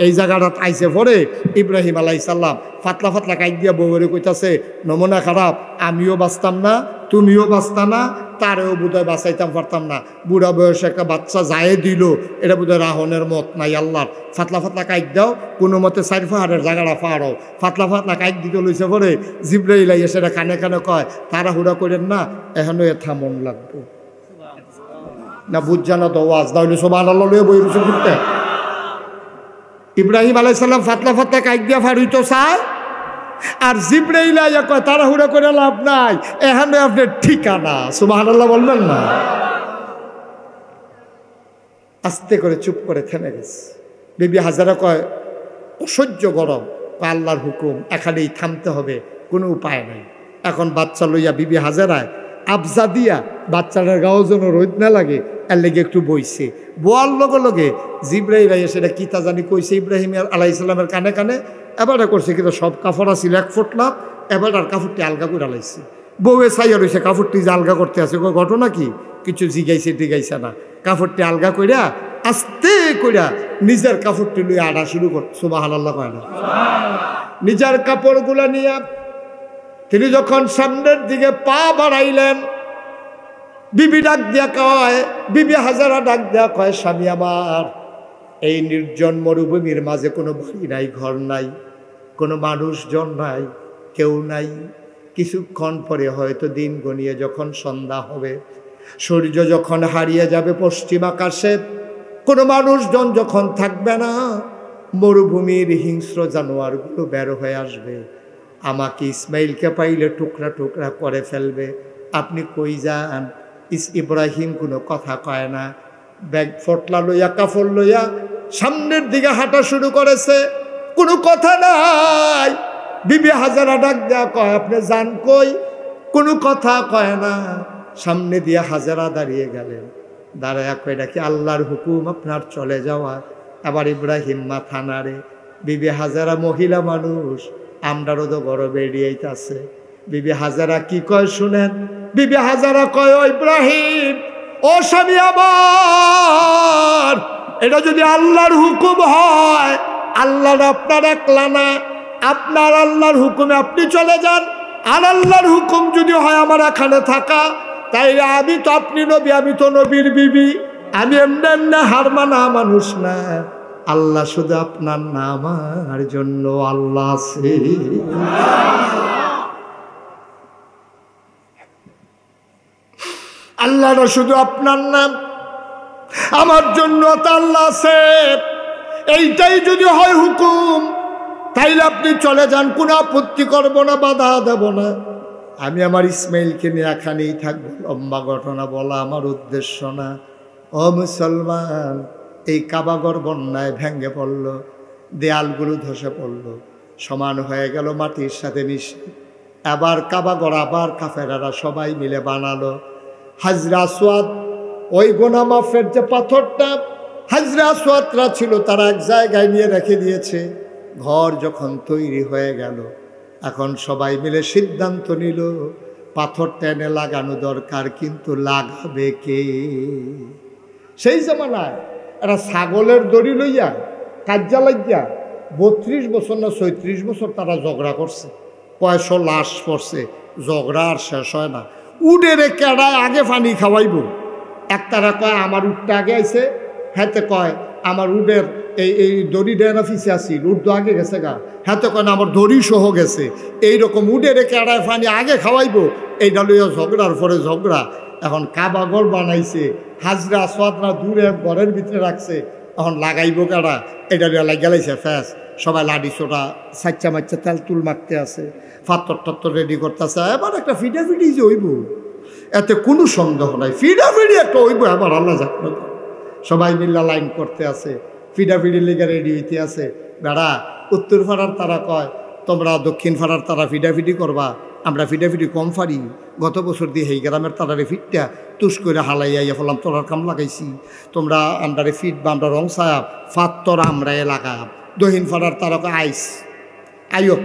[SPEAKER 1] এই জায়গাটা আইসে পরে ইব্রাহিম আলাইসাল্লাম ফাতলা ফাতলা কাইট দিয়া বউরে কইতাছে নমুনা খারাপ, আমিও বাঁচতাম না, তুমিও বাঁচতা না, তারেও বোধহয় বাঁচাইতাম পারতাম না। বুড়া বয়সে একটা বাচ্চা যায় দিল, এটা বোধহয় রাহনের মত নাই আল্লাহর। ফাতলা ফাতলা কাইট দাও, কোনো মতে 4 পাহাড়ের জায়গাটা পাহাড়ও ফাতলা ফাতলা কাইট দিতে লইছে পরে জিব্রাইল আইয়া সেটা কানে কানে কয় তাড়াহুড়া করেন না, এখনো এ থামন লাগবো না, বুঝ না তো ওয়াজ না হইলে সুবহানাল্লাহ লইয়া বই রুসে ঘুরতে। ইব্রাহিম আলাইসাল্লাম ফাতলা ফাতলা কাইট দিয়া ফাড়িতো চায়, আর জিব্রাইল আইয়া কয় তাড়াহুড়া করে লাভ নাই, এখানে আপনার ঠিকানা। সুবহানাল্লাহ বলবেন না? আস্তে করে চুপ করে থেমে গেছে। বিবি হাজারা কয় অসহ্য গরম, আল্লাহর হুকুম, এখানেই থামতে হবে, কোনো উপায় নাই। এখন বাচ্চা লইয়া বিবি হাজারায় আবজা দিয়া বাচ্চাটার গাও যেন রোদ না লাগে এর লেগে একটু বইছে। বোয়ার লগে লগে জিব্রাইল আইয়া সেটা কিতা জানি কইছে ইব্রাহিম আলাইসাল্লামের কানে কানে। এবারে করছে কিন্তু সব কাপড় আছিল 1 ফুট লাভ, এবার আর কাপড়টি আলগা করে লাইছে। বউয়ে চাইয়া রয়েছে কাপড়টি যে আলগা করতে আছে, ঘটনা কি? কিছু জিগাইছে টিগাইছে না, কাপড়টি আলগা কইরা আস্তে কইরা নিজের কাপড়টি লইয়া আড়া শুরু কর। সুবহানাল্লাহ কয় না? নিজের কাপড়গুলা নিয়ে তিনি যখন সামনের দিকে পা বাড়াইলেন, বিবি ডাক দিয়া কয়, বিবি হাজারা ডাক দেয়া কয় স্বামী আমার, এই নির্জন মরুভূমির মাঝে কোনো বাড়ি নাই, ঘর নাই, কোনো মানুষজন নাই, কেউ নাই। কিছুক্ষণ পরে হয়তো দিন গনিয়ে যখন সন্ধ্যা হবে, সূর্য যখন হারিয়ে যাবে পশ্চিম আকাশে, কোনো মানুষজন যখন থাকবে না, মরুভূমির হিংস্র জানোয়ারগুলো বের হয়ে আসবে, আমাকে ইসমাইলকে পাইলে টুকরা টুকরা করে ফেলবে। আপনি কই যান? ইব্রাহিম কোনো কথা কয় না, ব্যাগ ফটলা লইয়া কাপড় লইয়া সামনের দিকে হাঁটা শুরু করেছে, কোনো কথা নাই। বিবি হাজারা ডাক দেয়া কয় আপনি যান কই? কোনো কথা কয় না। সামনে দিয়ে হাজারা দাঁড়িয়ে গেলেন, দাঁড়ায় কয় এটা কি আল্লাহর হুকুম আপনার চলে যাওয়া? আবার ইব্রাহিম মাথা নাড়ে। বিবি হাজারা মহিলা মানুষ, আমরারও তো গরম বেরিয়েছে। বিবি হাজারা কি কয় শুনেন। বিবি হাজারা কয় ও ইব্রাহিম, ও স্বামী আমার, এটা যদি আল্লাহর হুকুম হয়, আল্লাহর আপনার একলা না, আপনার আল্লাহর হুকুমে আপনি চলে যান। আর আল্লাহর হুকুম যদি হয় আমার এখানে থাকা, তাইলে আমি তো আপনি নবী, আমি তো নবীর বিবি, আমি এমনি এমনি হার মানা মানুষ না। আল্লাহ শুধু আপনার নাম আর জন্য আল্লাহ আছে। আল্লাহটা শুধু আপনার নাম, আমার জন্য তো আল্লাহ আছে। এইটাই যদি হয় হুকুম, তাইলে আপনি চলে যান, কোনো আপত্তি করবো না, বাধা দেব না। আমি আমার ইসমাইলকে নিয়ে এখানেই থাকবো। লম্বা ঘটনা বলা আমার উদ্দেশ্য না। ও মুসলমান, এই কাবাগর বন্যায় ভেঙে পড়ল, দেয়ালগুলো ধসে পড়ল, সমান হয়ে গেল মাটির সাথে মিশে। আবার কাবাঘর আবার কাফেরারা সবাই মিলে বানালো। হাজরা আসওয়াদ, ওই গোনা মাফের যে পাথরটা হাজরা আসওয়াদরা ছিল, তারা এক জায়গায় নিয়ে রেখে দিয়েছে। ঘর যখন তৈরি হয়ে গেল, এখন সবাই মিলে সিদ্ধান্ত নিল পাথরটা এনে লাগানো দরকার, কিন্তু লাগাবে কে? সেই জামানায় এরা ছাগলের দড়ি লইয়া কাজ্জা লাগিয়া 32 বছর না 36 বছর তারা ঝগড়া করছে, 100 লাশ পড়ছে, ঝগড়া আর শেষ হয় না। উডের কেডায় আগে পানি খাওয়াইব, একতারা কয় আমার উঠটা আগে আইছে, হাতে কয় আমার উডের এই দড়ি ডেনা ফিসে আসিল, উড তো আগে গেছে গা, হাতে কয় না আমার দড়ি সহ গেছে। এইরকম উডের কেডায় পানি আগে খাওয়াইব, এইটা লইয়া ঝগড়ার পরে ঝগড়া। এখন কাবাঘর বানাইছে, হাজরা আসওয়াদরা দূরে ঘরের ভিতরে রাখছে, এখন লাগাইব কারা, এটা গেলাইছে ফ্যাস। সবাই লাডি ছোটা সাচ্চা মাচ্চা তেল তুল মারতে আছে, ফাত্তর টাত্তর রেডি করতেছে। এবার একটা ফিডাফিডি যে হইব, এতে কোনো সন্দেহ নাই, ফিডাফিডি একটা হইব। এবার আল্লাহ যাক, সবাই মিল্লা লাইন করতে আছে, ফিডাফিডির লেগে রেডি হইতে আছে। বেড়া উত্তর পাড়ার তারা কয় তোমরা দক্ষিণ পাড়ার তারা ফিডাফিডি করবা, আমরা ফিডাফিডি কম পারি। গত বছর দিয়ে এই গ্রামের তারারে ফিটটা তুষ করে হালাইয়া ফেলাম, তোরার কাম লাগাইছি, তোমরা আমরারে ফিট বা আমরা রং ছায়া ফাত্তর আমরা লাগাব। দক্ষিণ পাড়ার তারা কয় আইস আইও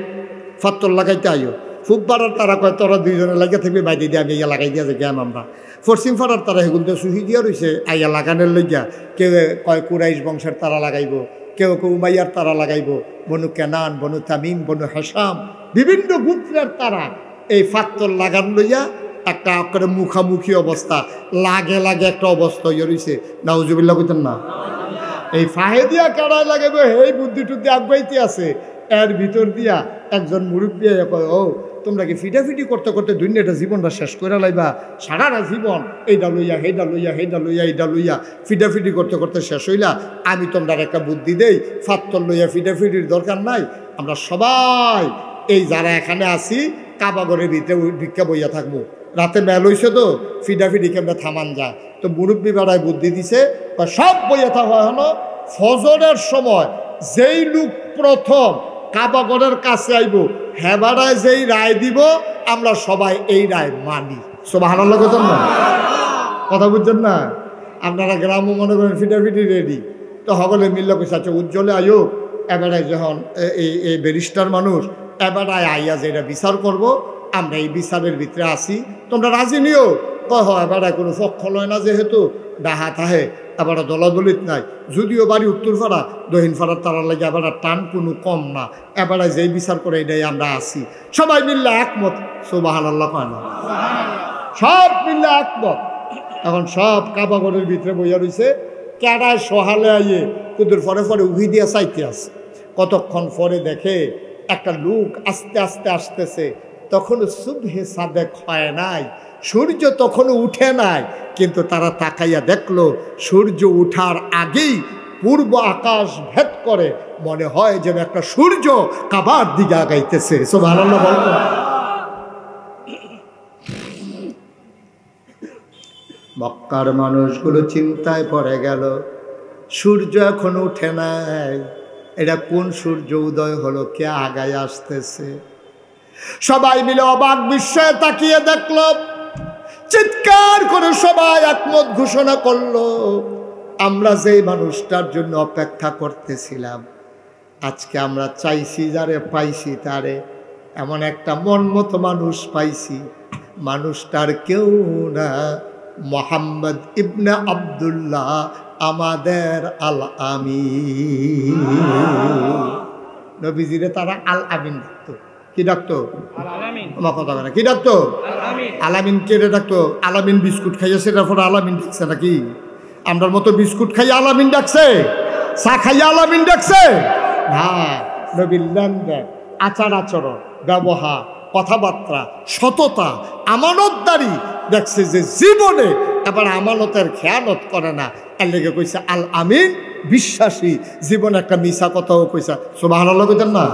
[SPEAKER 1] ফাত্তর লাগাইতে আইও। ফুক পাড়ার তারা কয় তোরা দুইজনে লাগিয়ে থাকবে, বাইরে দিয়ে আমি ইয়া লাগাই দিয়া যে গেম আমরা। পশ্চিম পাড়ার তারা সেগুলো তো সুহি দিয়া রয়েছে আইয়া লাগানোর লইয়া। কেউ কয় কুরাইশ বংশের তারা লাগাইব, কেউ কেউ উমাইয়ার তারা লাগাইব, বনু কেনান, বনু তামিম, বনু হাসাম, বিভিন্ন গোত্রের তারা এই ফাত্তর লাগান লইয়া একটা করে মুখামুখি অবস্থা, লাগে লাগে একটা অবস্থা হয়ে রয়েছে। নাউজুবিল্লাহ কইতেন না? এই ফাহেদিয়া কারায় লাগাইব, এই বুদ্ধি টুদ্ধি আগাইতে আছে। এর ভিতর দিয়া একজন মুরব্বী কয়, ও তোমরা কি ফিটাফিটি করতে করতে দুনিয়াটা জীবনটা শেষ করে লাইবা? সারাটা জীবন এইটা লইয়া হেইটা লইয়া হেইটা লইয়া এইটা লইয়া ফিটাফিটি করতে করতে শেষ হইলা। আমি তোমরা একটা বুদ্ধি দেই, ফাত্তর লইয়া ফিটাফিটির দরকার নাই। আমরা সবাই এই যারা এখানে আছি কাবাঘরের ভিতরে ভিক্ষা বইয়া থাকবো। রাতে মেল হইছে তো ফিডাফিডি কেমনে থামান যায়। তো মুরব্বী বেড়ায় বুদ্ধি দিছে, সব বইয়া থাকা হলো ফজরের সময় যেই লোক প্রথম কাবাঘরের কাছে আইব, হেবারায় যেই রায় দিব আমরা সবাই এই রায় মানি। সুবহানাল্লাহ কইতেন না? কথা বুঝছেন না? আপনারা গ্রামও মনে করেন ফিডাফিডি রেডি, তো সকলে মিললে কইছে আচ্ছা উজ্জ্বলে আয়ো, এবারায় যখন এই ব্যারিস্টার মানুষ এবারায় আইয়া যে এটা বিচার করবো, আমরা এই বিচারের ভিতরে আসি, তোমরা রাজি নিও। কয় হয় এবারায় কোনো পক্ষ লয় না, যেহেতু ডাহাত আহে, এবার দলাদলিত নাই। যদিও বাড়ি উত্তর পাড়া, দক্ষিণ পাড়ার তারা লাগে এবার টান কোনো কম না, এবারে যেই বিচার করে এটাই আমরা আসি। সবাই মিললে একমত। সুবহানাল্লাহ কয় না? সব মিললে একমত। এখন সব কাবাঘরের ভিতরে বইয়া রয়েছে, কেডায় সহালে আইয়ে কুদুর ফরে ফরে উহি দিয়া চাইতে আছে। কতক্ষণ পরে দেখে একটা লোক আস্তে আস্তে আসতেছে। তখনও সুবহে সাদেক হয় নাই, সূর্য তখনও উঠে নাই, কিন্তু তারা তাকাইয়া দেখলো সূর্য উঠার আগেই পূর্ব আকাশ ভেদ করে মনে হয় যেন একটা সূর্য কাবার দিকে আগাইতেছে। সুবহানাল্লাহ বলতো। মক্কার মানুষগুলো চিন্তায় পড়ে গেল, সূর্য এখন উঠে নাই, এটা কোন সূর্য উদয় হলো, কে আগায় আসতেছে? সবাই মিলে অবাক বিস্ময়ে তাকিয়ে দেখল, চিৎকার করে সবাই একমত ঘোষণা করলো, আমরা যেই মানুষটার জন্য অপেক্ষা করতেছিলাম, আজকে আমরা চাইছি যারে পাইছি তারে, এমন একটা মন মতো মানুষ পাইছি। মানুষটার কেউ না, মুহাম্মদ ইবনে আব্দুল্লাহ, আমাদের আল আমিন। নবীজিরে তারা আল আমিন ডাকতো। কি ডাকতো? আমার কথা বলে কি ডাকতো? আলামিন। কে ডাকতো? আলামিন বিস্কুট খাইয়া সেটার পরে আলামিন ডাকছে নাকি? আমরার মতো বিস্কুট খাইয়া আলামিন ডাকছে? চা খাইয়া আলামিন ডাকছে? হ্যাঁ, নবীর লেনদেন, আচার আচরণ, ব্যবহার, কথাবার্তা, সততা, আমানতদারি দেখছে যে জীবনে এবার আমানতের খেয়ানত করে না, এর লেগে কইছে আল আমিন, বিশ্বাসী। জীবনে একটা মিশা কথাও কইছে। সুবহানাল্লাহ কইতেন না?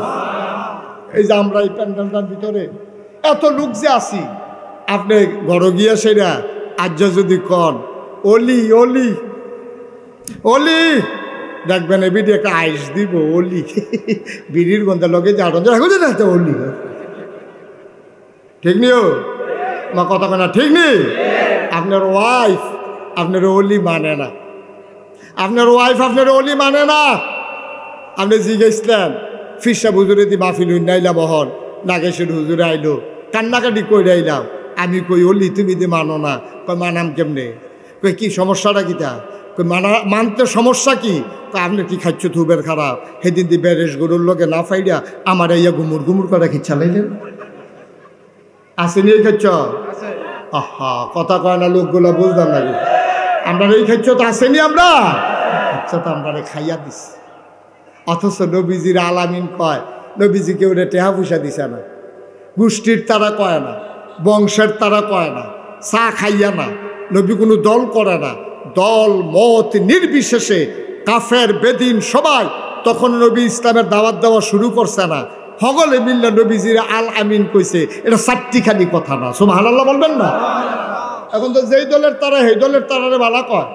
[SPEAKER 1] এই যে আমরা এই প্যান্ডেলটার ভিতরে এত লোক যে আছি, আপনি ঘরে গিয়ে সেরা আজ যদি কন অলি অলি অলি দেখবেন এ বিডি একটা আইস দিব অলি বিড়ির গন্ধের লগে যাড়ন এখন না তো অলি ঠিক নিও মা কথা কেনা ঠিক নেই আপনার ওয়াইফ আপনার অলি মানে না আপনার ওয়াইফ আপনার অলি মানে না আপনি জিজ্ঞেসলেন ফিরসা হুজুরে দি মাহফিল নাইলা বহন নাগেশের হুজুরে আইলো কান্নাকাটি কইরে আইলাম আমি কই অলি তুমি দি মানো না কই মানাম কেমনে কই কি সমস্যাটা কিতা কই মানতে সমস্যা কি আপনি কি খাচ্ছ থুবের খারাপ সেদিন দি বেরেস গরুর লোকে না ফাইডা আমার ইয়া ঘুমুর ঘুমুর করে খিচ্ছা লাইলেন আসেনি এই খাচ্ছ আহা কথা কয় না লোকগুলো বুঝলাম না আমরা এই খাচ্ছ তো আসেনি আমরা আচ্ছা তো আমরা খাইয়া দিস অথচ নবীজির আলামিন কয় নবীজিকে ওটা টেহা পয়সা দিছে না গোষ্ঠীর তারা কয় না বংশের তারা কয় না চা খাইয়া না নবী কোনো দল করে না দল মত নির্বিশেষে কাফের বেদিন সবাই তখন নবী ইসলামের দাওয়াত দেওয়া শুরু করছে না হগলে মিল্লা নবীজির আল আমিন কইছে এটা চারটিখানি কথা না সুবহানাল্লাহ বলবেন না এখন তো যেই দলের তারা সেই দলের তারারে বালা কয়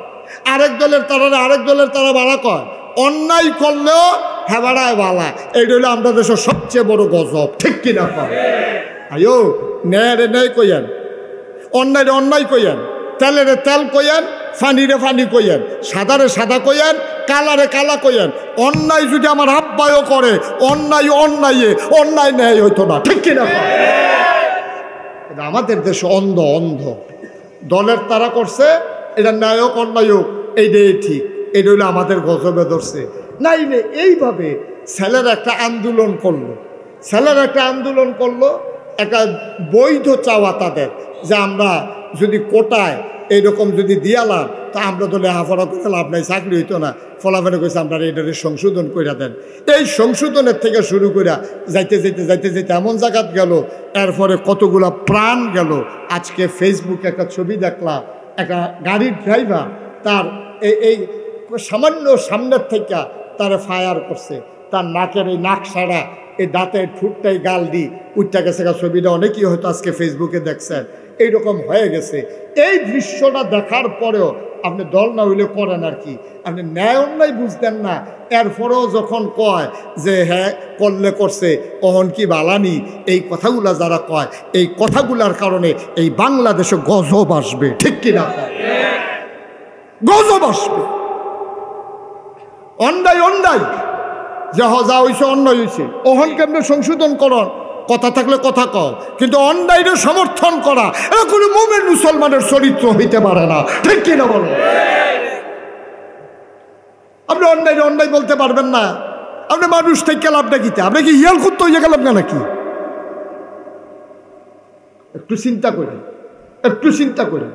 [SPEAKER 1] আরেক দলের তারারে আরেক দলের তারা বালা কয় অন্যায় করলেও হেবাড়ায় বালা এইটা হলো আমরা দেশের সবচেয়ে বড় গজব ঠিক কিনা কয় আয়ো ন্যায় রে ন্যায় কইয়েন অন্যায় রে অন্যায় কইয়েন তেলেরে তেল কইয়েন ফানিরে ফানি কইয়েন সাদারে সাদা কইয়েন কালারে কালা কইয়েন অন্যায় যদি আমার আব্বায়ও করে অন্যায় অন্যায় অন্যায় ন্যায় হইতো না ঠিক কিনা এটা আমাদের দেশে অন্ধ অন্ধ দলের তারা করছে এটা ন্যায়ক অন্যায়ক এইটাই ঠিক এটা হইলো আমাদের গজবে ধরছে নাই রে এইভাবে ছেলের একটা আন্দোলন করলো একটা বৈধ চাওয়া তাদের যে আমরা যদি কোটায় এইরকম যদি দিয়ালাম তা আমরা তো লেখাপড়া করে লাভ নাই চাকরি হইতো না ফলাফলে কইছে আমরা এটারে সংশোধন করে দেন এই সংশোধনের থেকে শুরু করে যাইতে এমন জায়গাত গেল এরপরে কতগুলা প্রাণ গেল আজকে ফেসবুকে একটা ছবি দেখলাম একটা গাড়ির ড্রাইভার তার এই সামান্য সামনের থেকে তারে ফায়ার করছে তার নাকের এই নাক সারা এই দাঁতের ঠুটটাই গাল দি উঠটা গেছে ছবিটা অনেকেই হয়তো আজকে ফেসবুকে দেখছেন এইরকম হয়ে গেছে এই দৃশ্যটা দেখার পরেও আপনি দল না হইলে করেন আর কি আপনি ন্যায় অন্যায় বুঝতেন না এরপরেও যখন কয় যে হ্যাঁ করলে করছে অহন কি বালানি এই কথাগুলা যারা কয় এই কথাগুলার কারণে এই বাংলাদেশে গজব আসবে ঠিক কিনা গজব আসবে অন্যায় যে যা হয়েছে অন্যায় হয়েছে অহন কেমনে সংশোধন করন কথা থাকলে কথা কও কিন্তু অন্যায়ের সমর্থন করা এটা কোনো মুমিন মুসলমানের চরিত্র হইতে পারে না ঠিক কিনা বলো আপনি অন্যায় বলতে পারবেন না আপনি মানুষ থেকে লাভটা কিতে আপনি কি হিয়াল করতে হয়ে গেলাম না নাকি একটু চিন্তা করে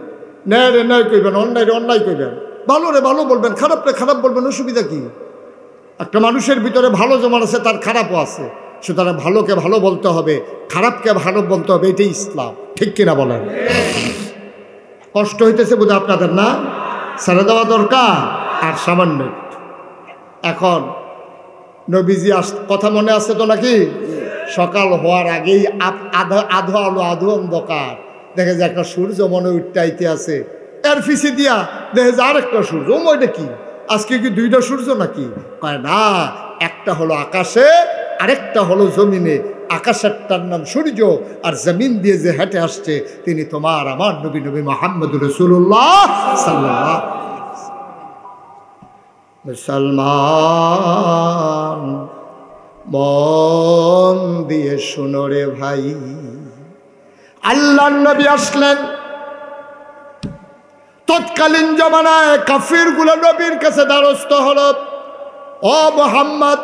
[SPEAKER 1] ন্যায় রে ন্যায় কইবেন অন্যায় কইবেন ভালো রে ভালো বলবেন খারাপ রে খারাপ বলবেন অসুবিধা কি একটা মানুষের ভিতরে ভালো যেমন আছে তার খারাপও আছে সুতরাং ভালোকে ভালো বলতে হবে খারাপকে ভালো বলতে হবে এটাই ইসলাম ঠিক কিনা বলেন কষ্ট হইতেছে বোধ আপনাদের না ছেড়ে দেওয়া দরকার আর সামান্য এখন নবীজি কথা মনে আছে তো নাকি সকাল হওয়ার আগেই আধো আলো আধো অন্ধকার দেখে যে একটা সূর্য মনে উঠতে আছে এর ফিসি দিয়া দেখে যে আরেকটা সূর্য ওইটা কি আজকে কি দুইটা সূর্য নাকি কয় না একটা হলো আকাশে আরেকটা হলো জমিনে আকাশেরটার নাম সূর্য আর জমিন দিয়ে যে হেঁটে আসছে তিনি তোমার আমার নবী মুহাম্মদুর রাসূলুল্লাহ সাল্লাল্লাহু আলাইহি ওয়াসাল্লাম মুসলমান মন দিয়ে শুনো রে ভাই আল্লাহর নবী আসলেন তৎকালীন জমানায় কাফিরগুলো নবীর কাছে দ্বারস্থ হলো ও মুহাম্মদ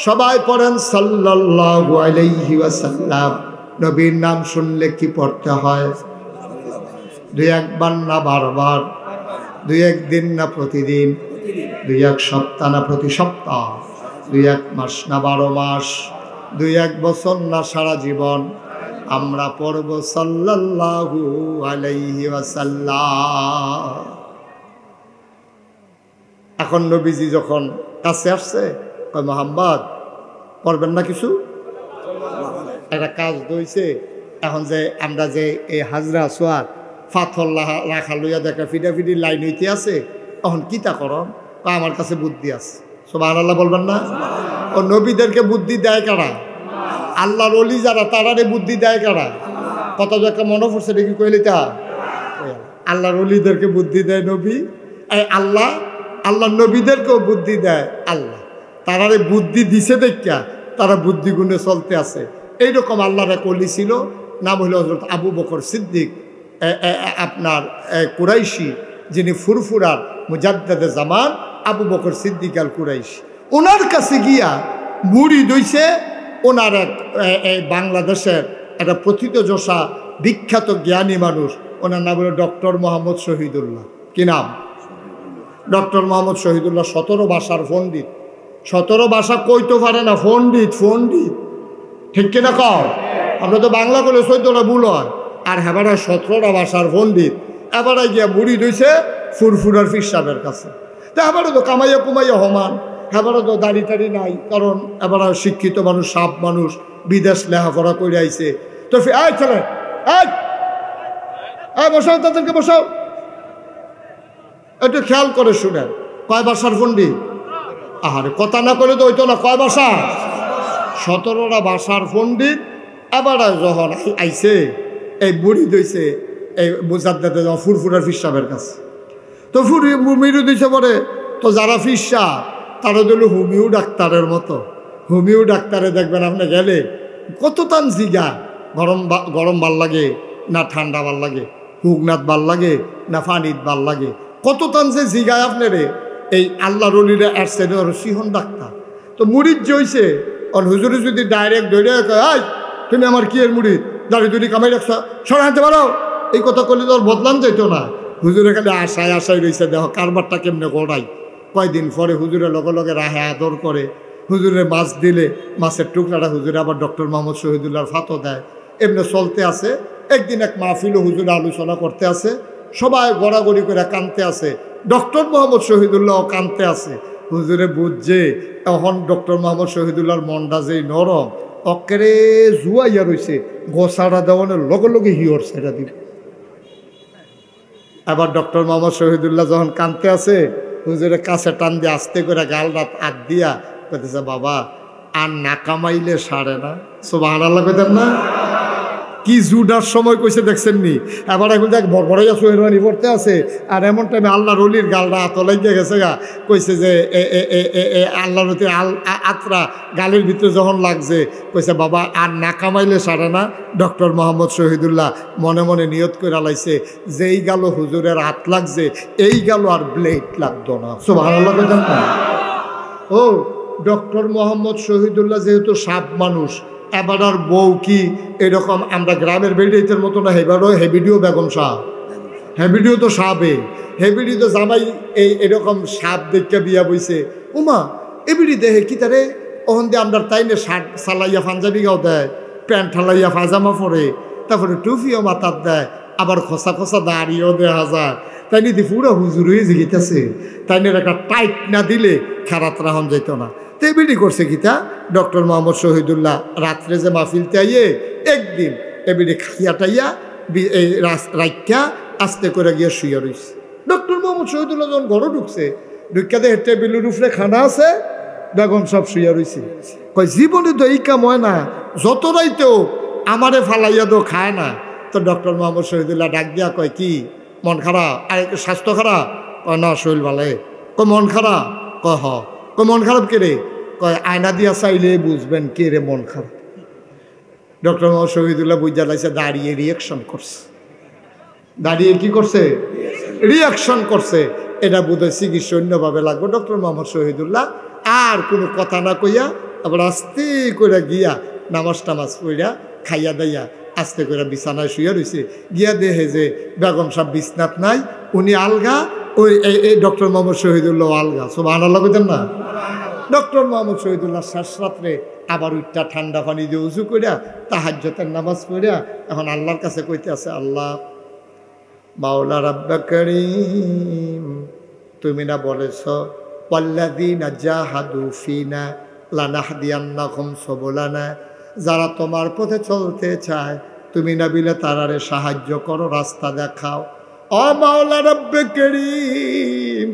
[SPEAKER 1] সবাই পড়েন সাল্লাল্লাহু আলাইহি ওয়াসাল্লাম নবীর নাম শুনলে কি পড়তে হয় দুই একবার না বারবার দুই একদিন না প্রতিদিন দুই এক সপ্তাহ না প্রতি সপ্তাহ দুই এক মাস না 12 মাস দুই এক বছর না সারা জীবন আমরা পড়ব সাল্লাল্লাহু আলাইহি ওয়াসাল্লাম এখন নবীজি যখন কাছে আসছে কয় মুহাম্মদ পড়বেন না কিছু একটা কাজ দইছে এখন যে আমরা যে এই হাজরা সোয়ার ফাথর রাখা লইয়া দেখা ফিডাফিডি লাইন হইতে আছে এখন কিতা করন আমার কাছে বুদ্ধি আছে সুবহানাল্লাহ বলবেন না? ও নবীদেরকে বুদ্ধি দেয় কারা? আল্লাহর ওলি যারা তারারে বুদ্ধি দেয় কারা? কত একটা মনে পড়ছে দেখি কইলে তা আল্লাহর ওলিদেরকে বুদ্ধি দেয় নবী, আল্লাহ আল্লাহ নবীদেরকেও বুদ্ধি দেয় আল্লাহ। তারারে বুদ্ধি দিছে দেখা তারা বুদ্ধি গুণে চলতে আছে। এইরকম আল্লাহর এক ওলি ছিল, নাম হলো হযরত আবু বকর সিদ্দিক, আপনার কুরাইশি, যিনি ফুরফুরার মুজাদ্দেদে জামান আবু বকর সিদ্দিক আল কুরাইশি। ওনার কাছে গিয়া মুড়ি দইছে ওনার এক বাংলাদেশের একটা প্রথিতযশা বিখ্যাত জ্ঞানী মানুষ, ওনার নাম হলো ডক্টর মোহাম্মদ শহীদুল্লাহ। কি নাম? ডক্টর মোহাম্মদ শহীদুল্লাহ 17 ভাষার পণ্ডিত। 17 ভাষা কইতে পারে না, পণ্ডিত পণ্ডিত, ঠিক কিনা কও? আমরা তো বাংলা করলে 14টা ভুল হয়, আর হেবারা 17টা ভাষার পণ্ডিত। এবারে গিয়া মুড়ি দইছে ফুরফুরার পীর সাহেবের কাছে। তা এবারে তো কামাইয়া কুমাইয়া হমান, এবারে তো দাড়ি টাড়ি নাই, কারণ এবারে শিক্ষিত মানুষ, সাপ মানুষ, বিদেশ লেখাপড়া করে আইছে। তো এই ছেলে বসাও, তাদেরকে বসাও, একটু খেয়াল করে শুনেন। কয় ভাষার পণ্ডিত? আহারে কথা না করে তো হইতো না। কয় ভাষা? 17টা ভাষার পণ্ডিত। এবার যখন আইছে এই বুড়ি দইছে এই মুজাদ্দেদে ফুরফুরার পীর সাহেবের কাছে, তো মুড়ি দিছে পরে তো যারা পীর সাহেব তারা দিল হোমিও ডাক্তারের মতো। হোমিও ডাক্তারে দেখবেন আপনি গেলে কত তান জিগা, গরম ভাল লাগে না ঠান্ডা ভাল লাগে, হুগনাথ ভাল লাগে না ফানিত ভাল লাগে, কত তান যে জিগায় আপনারে। এই আল্লাহ রলিরা আসছে সিহন ডাক্তার। তো মুড়িদ জইছে অন হুজুরে যদি ডাইরেক্ট ধরে কয় তুমি আমার কি এর মুড়িদ, দাঁড়িয়ে দুটি কামাই রাখছ, সরে হাঁটতে পারো, এই কথা করলে তো আর বদলাম যাইতো না। হুজুরে খালি আশায় রয়েছে, দেখো কারবারটা কেমনে গড়াই। কয়দিন পরে হুজুরে লগে লগে রাহে আদর করে, হুজুরে মাছ দিলে মাছের টুকরাটা হুজুরে আবার ডক্টর মোহাম্মদ শহীদুল্লাহর ফাতো দেয়। এমনি চলতে আছে। একদিন এক মাহফিলও হুজুরে আলোচনা করতে আছে, সবাই গড়াগড়ি করে কানতে আছে, ডক্টর মোহাম্মদ শহীদুল্লাহ কানতে আছে। হুজুরে বুঝছে এখন ডক্টর মোহাম্মদ শহীদুল্লাহর মনটা যেই নরম, অকেরে জুয়াইয়া রয়েছে, গোসাড়া দেওয়ানের লগে লগে হিওর সেটা দিল। আবার ডক্টর মোহাম্মদ শহীদুল্লাহ যখন কানতে আছে, হুজুরের কাছে টান দিয়ে আস্তে করে গাল রাত আট দিয়া কইতেছে, বাবা আর না কামাইলে সারে না। সুবহানাল্লাহ কইতেন না? কি জুডার সময় কইছে দেখছেন নি? এবার এখন দেখ বড়বড়াইয়া সোহেরওয়ানি পড়তে আছে, আর এমন টাইমে আল্লাহ রলির গালটা আতলাই দিয়ে গেছে গা। কইছে যে আল্লাহ রতি আত্রা গালের ভিতরে যখন লাগছে, কইছে বাবা আর না কামাইলে সারে না। ডক্টর মোহাম্মদ শহীদুল্লাহ মনে মনে নিয়ত করে আলাইছে, যেই গেল হুজুরের হাত লাগছে, এই গেল আর ব্লেড লাগতো না। সুবহানাল্লাহ কইতেন না? ও ডক্টর মোহাম্মদ শহীদুল্লাহ যেহেতু সাপ মানুষ, এবার আর বউ কি এরকম আমরা গ্রামের বেডিতের মতো না, এবারও হেবিডিও বেগম সাহ, হেবিডিও তো সাপে, হেবিডি তো জামাই এরকম সাপ দেখে বিয়া বইছে। উমা এবিডি দেহে কি তারে ওখান দিয়ে আমরা তাই না শার্ট সালাইয়া পাঞ্জাবি গাও দেয়, প্যান্ট ঠালাইয়া পায়জামা পরে, তারপরে টুপিও মাথার দেয়, আবার খসা খসা দাঁড়িয়েও দেখা যায়। তাই নিয়ে পুরো হুজুর হয়ে জিগিতেছে, তাই নিয়ে একটা টাইট না দিলে খেরাত রাহন যেত না। তো এবিডি করছে কিতা ডক্টর মোহাম্মদ শহীদুল্লাহ রাত্রে যে মাহফিলতে আইয়ে একদিন এবিডি খাইয়া টাইয়া এই রাইখা আস্তে করে গিয়ে শুয়ে রয়েছে। ডক্টর মোহাম্মদ শহীদুল্লাহ যখন ঘরে ঢুকছে, ঢুকিয়া দেখে টেবিলের উপরে খানা আছে, বেগম সব শুয়ে রয়েছে। কয় জীবনে তো এই কাম হয় না, যত রাইতেও আমারে ফালাইয়া তো খায় না। তো ডক্টর মোহাম্মদ শহীদুল্লাহ ডাক দিয়া কয় কি মন খারাপ? আর স্বাস্থ্য খারাপ? কয় না শরীর ভালো। কয় মন খারাপ? কয় হ। কয় মন খারাপ কে রে? কয় আয়না দিয়া চাইলে বুঝবেন কে রে মন খারাপ। ডক্টর মোহাম্মদ শহীদুল্লাহ বুঝা লাগছে, দাঁড়িয়ে রিয়াকশন করছে। দাঁড়িয়ে কি করছে? রিয়াকশন করছে। এটা বোধহয় চিকিৎসা অন্যভাবে লাগবে। ডক্টর মোহাম্মদ শহীদুল্লাহ আর কোনো কথা না কইয়া আবার আস্তে করে গিয়া নামাজ টামাজ কইরা খাইয়া দাইয়া আস্তে করে বিছানায় শুয়ে রয়েছে। গিয়া দেখে যে বেগম সাহেব বিছনাত নাই, উনি আলগা, ওই এই ডক্টর মোহাম্মদ শহীদুল্লাহ আলগা। সুবহানাল্লাহ কইতেন না? ডক্টর মোহাম্মদ শহীদুল্লাহ শেষ রাত্রে আবার উঠটা ঠান্ডা পানি দিয়ে উজু করিয়া তাহাজ্জুদের নামাজ পড়িয়া এখন আল্লাহর কাছে কইতে আছে, আল্লাহ মাওলা রাব্বা করিম, তুমি না বলেছ ওয়াল্লাযীনা জাহাদু ফিনা লানাহদিয়ান্নাহুম সুবুলানা, যারা তোমার পথে চলতে চায় তুমি না বিলে তারারে সাহায্য করো, রাস্তা দেখাও। ও মাওলা রাব্বে করিম,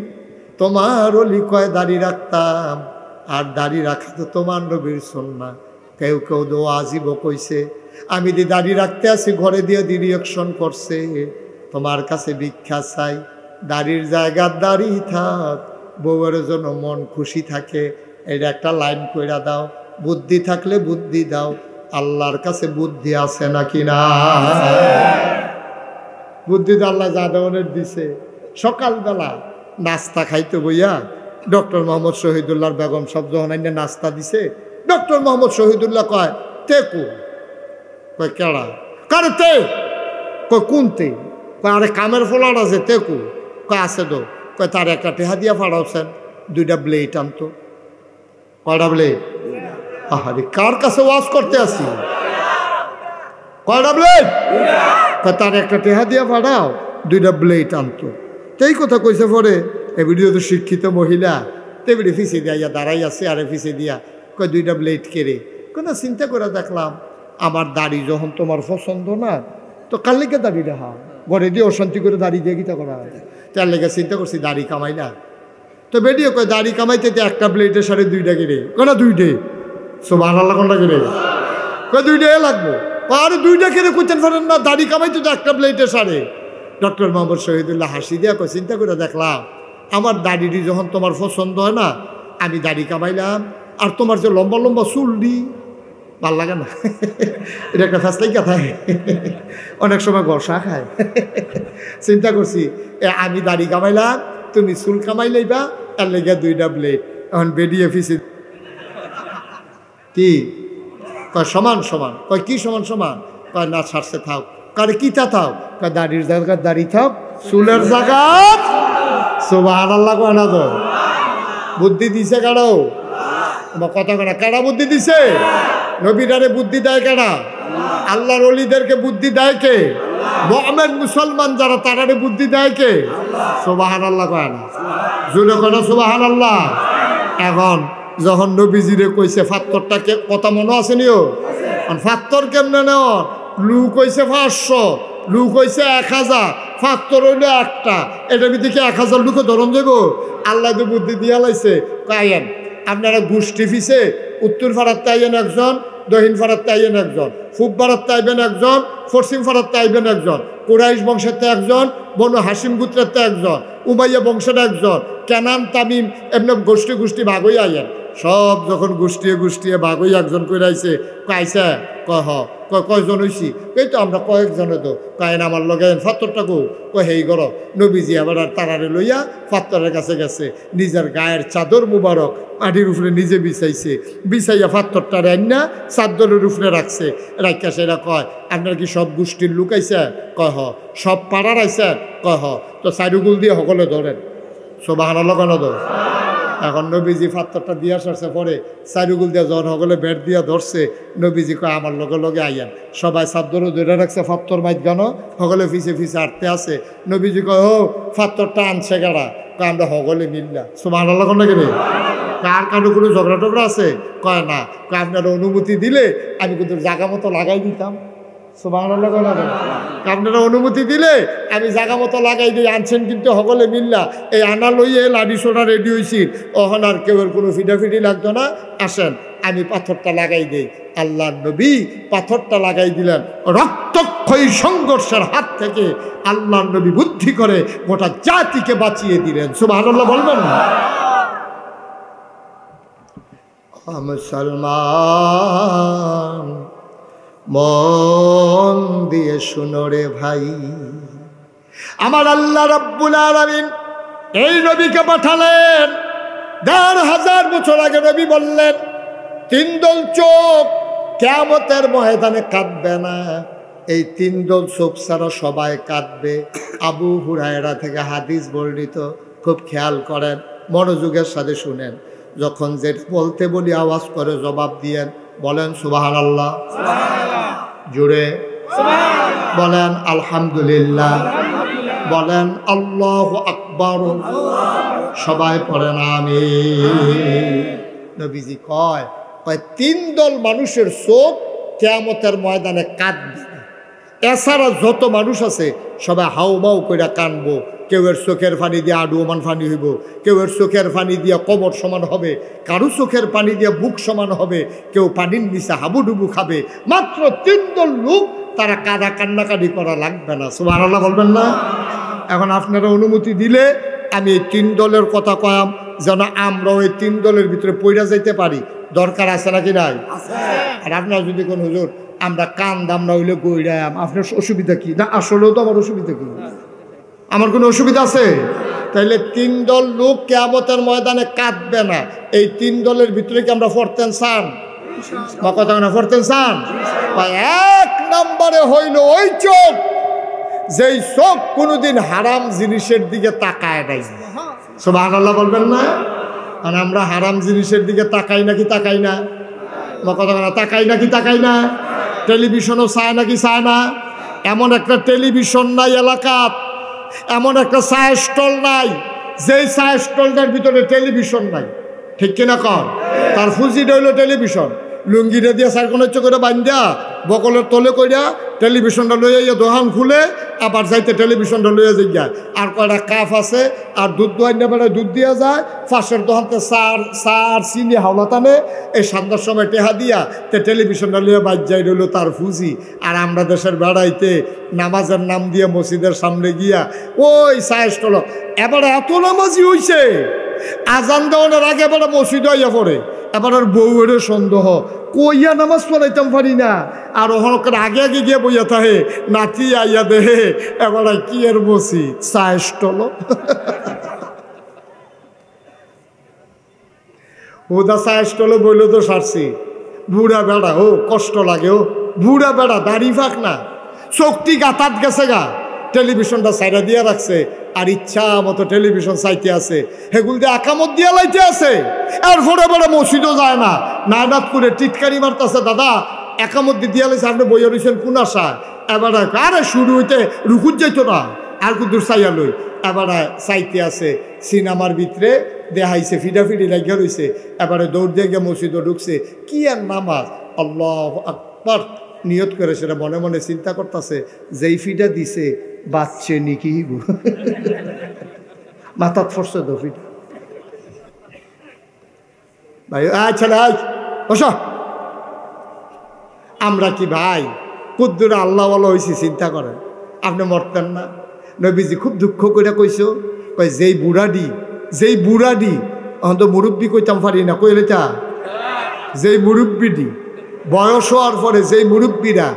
[SPEAKER 1] তোমার অলি কয় দাড়ি রাখতাম, আর দাড়ি রাখা তো তোমার নবীর সুন্নাহ। কেউ কেউ দোয়া আজিব কইছে, আমি যে দাড়ি রাখতে আসি ঘরে দিয়ে রিয়াকশন করছে, তোমার কাছে ভিক্ষা চাই, দাড়ির জায়গার দাড়ি থাক, বউয়ের জন্য মন খুশি থাকে। এটা একটা লাইন কইরা দাও, বুদ্ধি থাকলে বুদ্ধি দাও। আল্লাহর কাছে বুদ্ধি আছে নাকি না? বুদ্ধি তো আল্লাহ যা দেওয়ানের দিছে। সকালবেলা নাস্তা খাইতে বইয়া ডক্টর মোহাম্মদ শহীদুল্লাহর বেগম সব যখন নাস্তা দিছে, ডক্টর মোহাম্মদ শহীদুল্লাহ কয় তেকু, কয় কেড়া, কারে তে, কয় কোন তে, কয় আরে কামের ফলার আছে তেকু, কয় আছে তো, কয় তার একটা টেহা দিয়া ফাড়াওছেন, 2টা ব্লেড আনতো। কয়টা ব্লেড? আহারে কার কাছে ওয়াজ করতে আসি? কয়টা ব্লেড? কয় তার একটা টেহা দিয়া ফাড়াও, 2টা ব্লেড আনতো। এই কথা কইছে পরে এবিডিও তো শিক্ষিত মহিলা, তেবিডি ফিসে দিয়া দাঁড়াই আছে, আরে ফিসে দিয়া কয় 2টা ব্লেড কেড়ে। কোনো চিন্তা করে দেখলাম আমার দাড়ি যখন তোমার পছন্দ না, তো কার লেগে দাড়ি রাখা, ঘরে দিয়ে অশান্তি করে দাড়ি দিয়ে গীতা করা, তার লেগে চিন্তা করছি দাড়ি কামাই না। তো বেডিও কয় দাড়ি কামাইতে একটা ব্লেডের সাড়ে 2টা কেড়ে, কেনা 2টে, সুবহানাল্লাহ, কোনটা কেড়ে, কয় 2টা লাগবো, আর 2টা কেড়ে করতেন পারেন না, দাড়ি কামাইতে তো একটা ব্লেডের সাড়ে। ডক্টর মোহাম্মদ শহীদুল্লাহ হাসি দিয়া কয় চিন্তা করে দেখলাম আমার দাড়িটি যখন তোমার পছন্দ হয় না, আমি দাড়ি কামাইলাম, আর তোমার যে লম্বা লম্বা চুল দি ভাল লাগে না। এটা একটা ফ্যাসলাই কথা, অনেক সময় গসা খায়। চিন্তা করছি আমি দাড়ি কামাইলাম, তুমি চুল কামাই লইবা, তার লেগে 2টা ব্লেড। এখন বেডিয়ে ফিসে কি কয় সমান সমান, কয় কি সমান সমান, কয় না ছাড়ছে থাক, কারে কিতা থাক, কয় দাড়ির জায়গা দাড়ি থাক, চুলের জায়গা। সুবহানাল্লাহ, কয় না তো? বুদ্ধি দিছে কারাও, কথা কেনা কারা বুদ্ধি দিছে? নবীরারে বুদ্ধি দেয় কেনা? আল্লাহর ওলিদেরকে বুদ্ধি দেয় কে? মুমিন মুসলমান যারা তারারে বুদ্ধি দেয় কে? সুবহানাল্লাহ, কয় না? জোরে কয় না সুবহানাল্লাহ। এখন যখন নবীজিরে কইছে ফাত্তরটাকে, কথা মনে আছে নিও, ফাত্তর কেমনে নেও, লুক হইছে 500, লুক হইছে 1000, ফাত্তর হইলো একটা, এটা ভিতরে 1000 লুকে ধরন যাব? আল্লাহ তো বুদ্ধি দিয়া লাইছে, কায়েন আপনারা গোষ্ঠী ফিসে উত্তর ফাড়ার তাইবেন একজন, দক্ষিণ ফাড়ার তাইবেন একজন, পূব ফাড়ার তাইবেন একজন, পশ্চিম ফাড়ার তাইবেন একজন, কুরাইশ বংশের তে একজন, বনু হাসিম গোত্রের তে একজন, উমাইয়া বংশের একজন, কেনান তামিম, এমনি গোষ্ঠী গোষ্ঠী ভাগ হয়ে আইয়েন। সব যখন গোষ্ঠীয়ে গোষ্ঠীয়ে ভাগ হয়ে একজন করে আইছে, কাইছে কয় হ, কয়জন হইছি, এই তো আমরা কয়েকজনে, তো কায়েন আমার লগে ফাত্তরটা কো, কয় হেই গর। নবীজি আবার আর তারারে লইয়া ফাত্তরের কাছে গেছে, নিজের গায়ের চাদর মুবারক মাটির উপরে নিজে বিছাইছে, বিছাইয়া ফাত্তরটা রান্না চাদরের উপরে রাখছে, রাখা সেরা কয় আপনার কি সব গোষ্ঠীর লোক আইছে? কয় হ। সব পাড়ার আইছে? কয় হ। তো চাইরুগুল দিয়ে সকলে ধরেন, সুবহানাল্লাহ, কেন ধর। এখন নবীজি ফাত্তরটা দিয়া সারছে, পরে চাইরুগুল দিয়া যখন সকলে বেট দিয়া ধরছে, নবীজি কয় আমার লগে লগে আইয়ান। সবাই চাদরও ধরে রাখছে, ফাত্তর মাইত গান সকলে ফিসে ফিসে আটতে আছে। নবীজি কয় ও ফাত্তরটা আনছে গাড়া, কয় আমরা সকলে মিললা। সুবহানাল্লাহ, কোন কেন? কার কারো কোনো ঝগড়া টগড়া আছে? কয় না। কয় আপনার অনুমতি দিলে আমি কিন্তু জায়গা মতো লাগাই দিতাম। সুবহানাল্লাহ, আপনারা অনুমতি দিলে আমি জায়গা মতো লাগাই দিই। আনছেন কিন্তু সকলে মিললা, এই আনা লইয়ে লাডি সোনা রেডি হয়েছি, ওখান আর কেউ কোনো ফিটাফিটি লাগতো না, আসেন আমি পাথরটা লাগাই দিই। আল্লাহ নবী পাথরটা লাগাই দিলেন, রক্তক্ষয়ী সংঘর্ষের হাত থেকে আল্লাহ নবী বুদ্ধি করে গোটা জাতিকে বাঁচিয়ে দিলেন। সুবহানাল্লাহ বলবেন না? মুসলমান মন দিয়ে শুনো রে ভাই, আমার আল্লাহ রাব্বুল আলামিন এই নবীকে পাঠালেন। ১,৫০০ বছর আগে নবী বললেন 3 দল চোখ কিয়ামতের ময়দানে কাঁদবে না, এই 3 দল চোখ ছাড়া সবাই কাঁদবে। আবু হুরায়রা থেকে হাদিস বর্ণিত, খুব খেয়াল করেন, মনোযোগের সাথে শুনেন। যখন যেটা বলতে বলি আওয়াজ করে জবাব দিয়েন, বলেন সুবহানাল্লাহ, জোরে বলেন আলহামদুলিল্লাহ, বলেন আল্লাহু আকবার, সবাই পড়েন আমিন। নবীজি কয় 3 দল মানুষের চোখ কিয়ামতের ময়দানে কাঁদবে, এছাড়া যত মানুষ আছে সবাই হাউমাউ করে কানবো। কেউ এর চোখের পানি দিয়ে আডুমান পানি হইব, কেউ এর চোখের পানি দিয়ে কবর সমান হবে, কারো চোখের পানি দিয়ে বুক সমান হবে, কেউ পানির নিচে হাবুডুবু খাবে। মাত্র 3 দল লোক, তারা কাদা কান্নাকাটি করা লাগবে না। সুবহানাল্লাহ বলবেন না? এখন আপনারা অনুমতি দিলে আমি এই 3 দলের কথা কয়াম, যেন আমরা ওই 3 দলের ভিতরে পইরা যাইতে পারি। দরকার আছে নাকি নাই? আর আপনারা যদি কোন হুজুর আমরা কান দাম না হইলে গইরাম, আপনার অসুবিধা কি? না আসলেও তো আমার অসুবিধা কি? আমার কোনো অসুবিধা আছে? তাইলে 3 দল লোক কিয়ামতের ময়দানে কাঁদবে না। এই 3 দলের ভিতরে কি আমরা পড়তেন চান? বা কথা না পড়তেন চান? 1 নম্বরে হইল ওই চোখ, যেই চোখ কোনোদিন হারাম জিনিসের দিকে তাকায় নাই। সুবহানাল্লাহ বলবেন না? আর আমরা হারাম জিনিসের দিকে তাকাই নাকি তাকাই না? বা কথা না তাকাই নাকি তাকাই না? টেলিভিশনও চায় নাকি চায় না? এমন একটা টেলিভিশন নাই এলাকাত, এমন একটা চায়ের স্টল নাই যেই চায়ের স্টলটার ভিতরে টেলিভিশন নাই। ঠিক কিনা কর? তার ফুজিটা হইল টেলিভিশন। লুঙ্গিটা দিয়ে সারকোনের চোখে বান্ধা বকলের তলে কইরা টেলিভিশনটা লইয়া ইয়ে দোকান খুলে আবার যাইতে টেলিভিশনটা লইয়া যাই। আর কয়টা কাপ আছে, আর দুধ দোয়াই না বেড়ায় দুধ দিয়া যায়। পাশের দোকানতে চার চিনি হাওলা টানে, এই সন্ধ্যার সময় টেহা দিয়া তে টেলিভিশনটা লইয়া বাজ যাই রইল তার ফুজি। আর আমরা দেশের বেড়াইতে নামাজের নাম দিয়ে মসজিদের সামনে গিয়া ওই চায়ের স্টল। এবারে এত নামাজি হইছে, আজান দেওয়ানোর আগে এবারে মসজিদ হইয়া পড়ে। এবার আর বউয়ের সন্দেহ, কইয়া নামাজ পড়াইতাম পারি না। আর ওখানকার আগে আগে গিয়ে বইয়া থাকে, নাতি আইয়া দেহে এবার কি এর বসি চায়ের স্টল। ওদা চায়ের স্টলে বইল তো সারছি। বুড়া বেড়া, ও কষ্ট লাগে, ও বুড়া বেড়া, দাড়ি ফাঁক না, চোখটি গাতাত গেছে গা, টেলিভিশনটা সাইডা দিয়া রাখছে। আর ইচ্ছা মতো টেলিভিশন চাইতে আছে, হেগুল দিয়ে আকামত দিয়া লাইতে আছে। আর ফোরে বড় মসজিদও যায় না, নায়নাত করে টিটকারি মারতেছে, দাদা একামত দিয়া লাইছে, আপনি বইয়া রয়েছেন কোন আশায়? এবার আরে শুরু হইতে রুকুত যাইতো না, আর কুদুর চাইয়া লই। এবার চাইতে আছে, সিনেমার ভিতরে দেখাইছে, ফিডাফিডি লাগিয়া রয়েছে। এবারে দৌড় দিয়ে গিয়ে মসজিদও ঢুকছে। কি আর নামাজ, আল্লাহু আকবার নিয়ত করে সেটা মনে মনে চিন্তা করতেছে, যেই ফিডা দিছে বাচ্চে নিকি মাথাত ফসছে তো ফিডা। ভাই আচ্ছা বসো। আমরা কি ভাই কুদ্দুরা আল্লাহ ওয়ালা হয়েছি চিন্তা করেন? আপনি মরতেন না? নবীজি খুব দুঃখ করে কইছো, কই যেই বুড়াডি অন্ত মুরব্বী কইতাম পারি না, কইলে তা যেই মুরব্বীডি বয়স হওয়ার পরে যেই মুরব্বীরা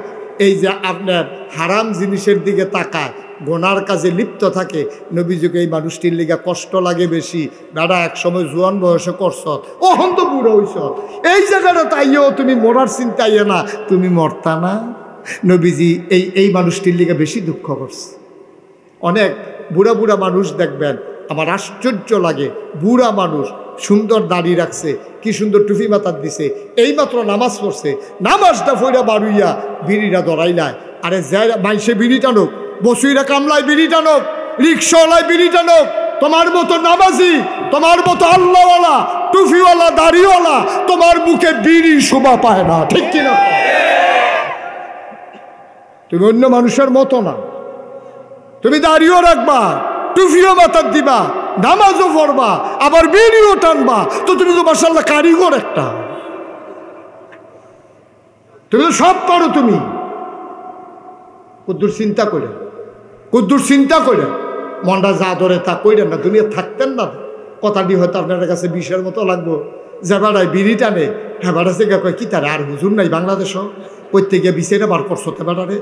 [SPEAKER 1] এই যে আপনার হারাম জিনিসের দিকে তাকায়, গোনার কাজে লিপ্ত থাকে, নবীজিকে এই মানুষটির লিগা কষ্ট লাগে বেশি। দাদা এক সময় জোয়ান বয়সে করছ, ওহন তো বুড়ো হইছ, এই জায়গাটা তাইও তুমি মরার চিন্তা ইয়ে না, তুমি মরতা না। নবীজি এই মানুষটির লিগা বেশি দুঃখ করছে। অনেক বুড়া বুড়া মানুষ দেখবেন, আমার আশ্চর্য লাগে, বুড়া মানুষ সুন্দর দাড়ি রাখছে, কি সুন্দর টুপি মাথার দিছে, এইমাত্র নামাজ পড়ছে, নামাজটা ফইরা বাড়ুইয়া বিড়িটা ধরাইলায়। আরে যাই মাইসে বিড়ি টানুক, বসুইরা কামলায় বিড়ি টানুক, রিক্সাওয়ালায় বিড়ি টানুক, তোমার মতো নামাজি, তোমার মতো আল্লাহওয়ালা, টুপিওয়ালা, দাড়িওয়ালা তোমার মুখে বিড়ি শোভা পায় না। ঠিক কিনা? তুমি অন্য মানুষের মতো না, তুমি দাড়িও রাখবা, টুপিও মাথার দিবা, নামাজও পড়বা, আবার বিড়িও টানবা, তো তুমি তো মাশাআল্লাহ কারিগর একটা, তুমি তো সব পারো। তুমি কুদ্দুর চিন্তা করে মনটা যা ধরে তা কইরেন না, দুনিয়া থাকতেন না। কথাটি হয়তো আপনার কাছে বিষের মতো লাগবো, যে বেড়ায় বিড়ি টানে, হ্যাঁ বেড়া সে কয় কি তারা আর হুজুর নাই বাংলাদেশও, কইতে গিয়ে বিষেরা বার করছো তে বেড়ারে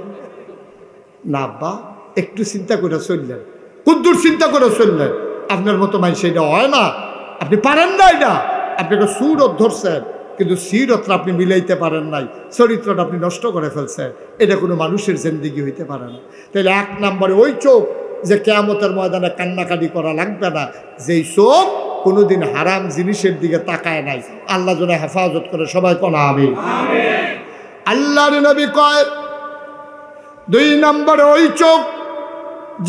[SPEAKER 1] না। বা একটু চিন্তা করে চললেন, কুদ্দুর চিন্তা করে চললেন, আপনার মতো মানুষ এটা হয় না, আপনি পারেন না। এটা আপনি একটা সুরত ধরছেন, কিন্তু সিরতটা আপনি মিলাইতে পারেন নাই, চরিত্রটা আপনি নষ্ট করে ফেলছেন। এটা কোনো মানুষের জিন্দেগি হইতে পারে না। তাহলে 1 নম্বরে ওই চোখ, যে কিয়ামতের ময়দানে কান্নাকাটি করা লাগবে না, যেই চোখ কোনোদিন হারাম জিনিসের দিকে তাকায় নাই। আল্লাহ যেন হেফাজত করে, সবাই কোন আমিন। আল্লাহর নবী কয় 2 নম্বরে ওই চোখ,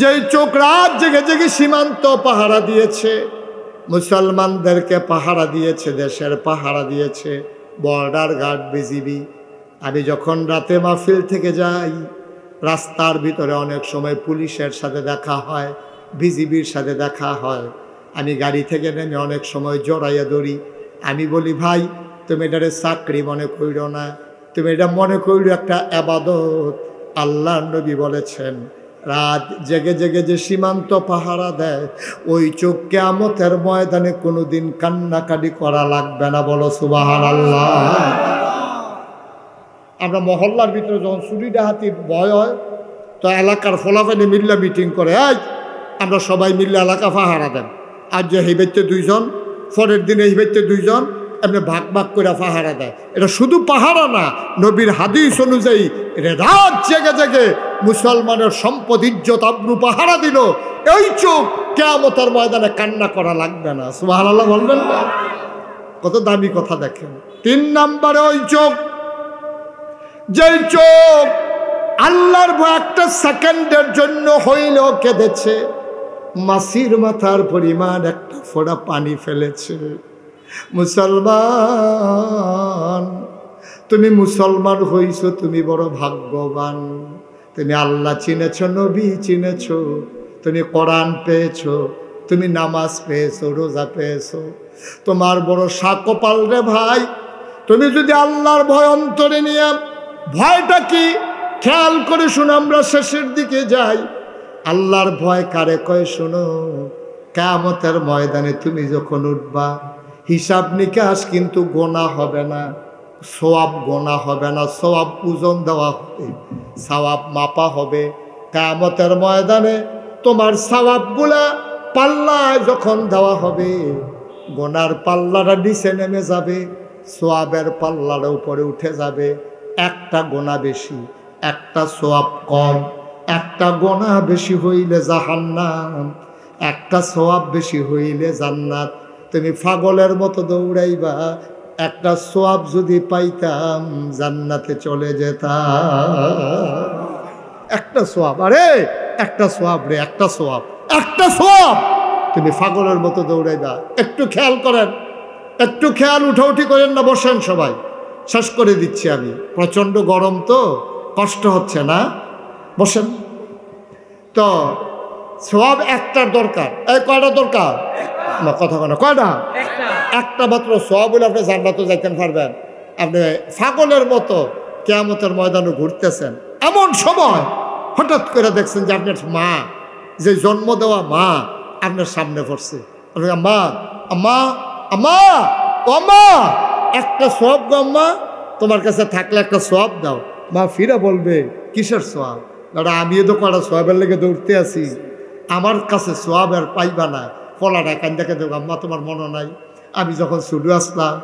[SPEAKER 1] যেই চোখ রাত জেগে জেগে সীমান্ত পাহারা দিয়েছে, মুসলমানদেরকে পাহারা দিয়েছে, দেশের পাহারা দিয়েছে, বর্ডার গার্ড, বিজিবি। আমি যখন রাতে মাহফিল থেকে যাই, রাস্তার ভিতরে অনেক সময় পুলিশের সাথে দেখা হয়, বিজিবির সাথে দেখা হয়, আমি গাড়ি থেকে নেমে অনেক সময় জড়াইয়া ধরি। আমি বলি, ভাই তুমি এটারে চাকরি মনে কইরো না, তুমি এটা মনে কইরো একটা ইবাদত। আল্লাহর নবী বলেছেন, রাত জেগে জেগে যে সীমান্ত পাহারা দেয়, ওই চোখ কিয়ামতের ময়দানে কোনোদিন কান্নাকাটি করা লাগবে না। বলো সুবহানাল্লাহ। আমরা মহল্লার ভিতরে যখন চুরি ডাহাতির ভয় হয়, তো এলাকার ফলাফলে মিল্লা মিটিং করে, আমরা সবাই মিল্লা এলাকা পাহারা দেন। আর যে হিবেতে দুইজন, পরের দিনে হিবেতে দুইজন, এমনি ভাগ ভাগ করে পাহারা দেয়। এটা শুধু পাহারা না, নবীর হাদিস অনুযায়ী এটা রাত জেগে জেগে মুসলমানের সম্পদ ইজ্জত আব্রু পাহারা দিল। এই চোখ কিয়ামতের ময়দানে কান্না করা লাগবে না। সুবহানাল্লাহ বলবেন না? কত দামি কথা দেখেন। 3 নম্বরে ওই চোখ, যেই চোখ আল্লাহর ভয় একটা সেকেন্ডের জন্য হইলেও কেঁদেছে, মাসির মাথার পরিমাণ একটা ফোঁটা পানি ফেলেছে। মুসলমান, তুমি মুসলমান হইছ, তুমি বড় ভাগ্যবান। তুমি আল্লাহ চিনেছ, নবী চিনেছ, তুমি কোরআন পেয়েছ, তুমি নামাজ পেয়েছ, রোজা পেয়েছ, তোমার বড় সাকপাল রে ভাই। তুমি যদি আল্লাহর ভয় অন্তরে নিয়ে, ভয়টা কি খেয়াল করে শুনো, আমরা শেষের দিকে যাই। আল্লাহর ভয় কারে কয় শোনো, কিয়ামতের ময়দানে তুমি যখন উঠবা, হিসাব নিকাশ কিন্তু গোনা হবে না, সওয়াব গোনা হবে না, সওয়াব ওজন দেওয়া হবে, সওয়াব মাপা হবে। কিয়ামতের ময়দানে তোমার সওয়াবগুলা পাল্লায় যখন দেওয়া হবে, গোনার পাল্লাটা নিচে নেমে যাবে, সওয়াবের পাল্লাটা উপরে উঠে যাবে। একটা গোনা বেশি, একটা সওয়াব কম। একটা গোনা বেশি হইলে জাহান্নাম, একটা সওয়াব বেশি হইলে জান্নাত। তুমি পাগলের মতো দৌড়াইবা, একটা সওয়াব যদি পাইতাম জান্নাতে চলে যেতাম। একটা সওয়াব, আরে একটা সওয়াব রে, একটা সওয়াব, একটা সওয়াব। তুমি পাগলের মতো দৌড়াইবা। একটু খেয়াল করেন, একটু খেয়াল, উঠাউঠি করেন না, বসেন সবাই, শেষ করে দিচ্ছি আমি। প্রচণ্ড গরম তো, কষ্ট হচ্ছে না, বসেন। তো সওয়াব একটার দরকার। এই কয়টা দরকার? না, কথা কেন, কয়টা? একটা মাত্র সওয়াব হলে আপনি জান্নাতে যাইতে পারবেন। আপনি পাগলের মতো কিয়ামতের ময়দানে ঘুরতেছেন, এমন সময় হঠাৎ করে দেখছেন যে আপনার মা, যে জন্ম দেওয়া মা আপনার সামনে পড়ছে। মা, আম্মা, আম্মা, ও আম্মা, একটা সওয়াব গো আম্মা, তোমার কাছে থাকলে একটা সওয়াব দাও। মা ফিরে বলবে, কিসের সওয়াব? দাদা আমিও তো কটা সওয়াবের লেগে দৌড়তে আছি, আমার কাছে সওয়াব আর পাইবা না। ফলাটা কান্দাকে দেবো, আম্মা তোমার মনে নাই আমি যখন শুরু আসলাম,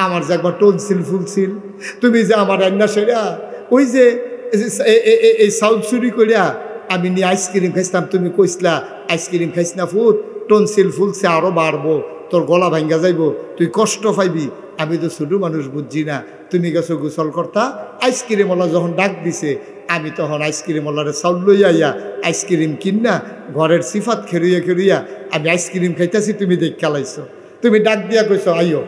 [SPEAKER 1] আমার যে একবার টনসিল ফুলছিল, তুমি যে আমার রান্না সেরা ওই যে এই সাউথ চুরি করিয়া আমি নিয়ে আইসক্রিম খাইছিলাম, তুমি কইসলা আইসক্রিম খাইস না ফুট, টনসিল ফুলছে আরও বাড়বো, তোর গলা ভাঙ্গা যাইব, তুই কষ্ট পাইবি। আমি তো ছোটো মানুষ বুঝছি না, তুমি গেছো গোসল করতা, আইসক্রিমওয়ালা যখন ডাক দিছে, আমি তখন আইসক্রিমওয়ালারে চাউল লইয়া আইয়া আইসক্রিম কিনা ঘরের সিফাত খেরুইয়া খেরুইয়া আমি আইসক্রিম খাইতেছি, তুমি দেখ খেলাইছো, তুমি ডাক দিয়া কইছো আইও,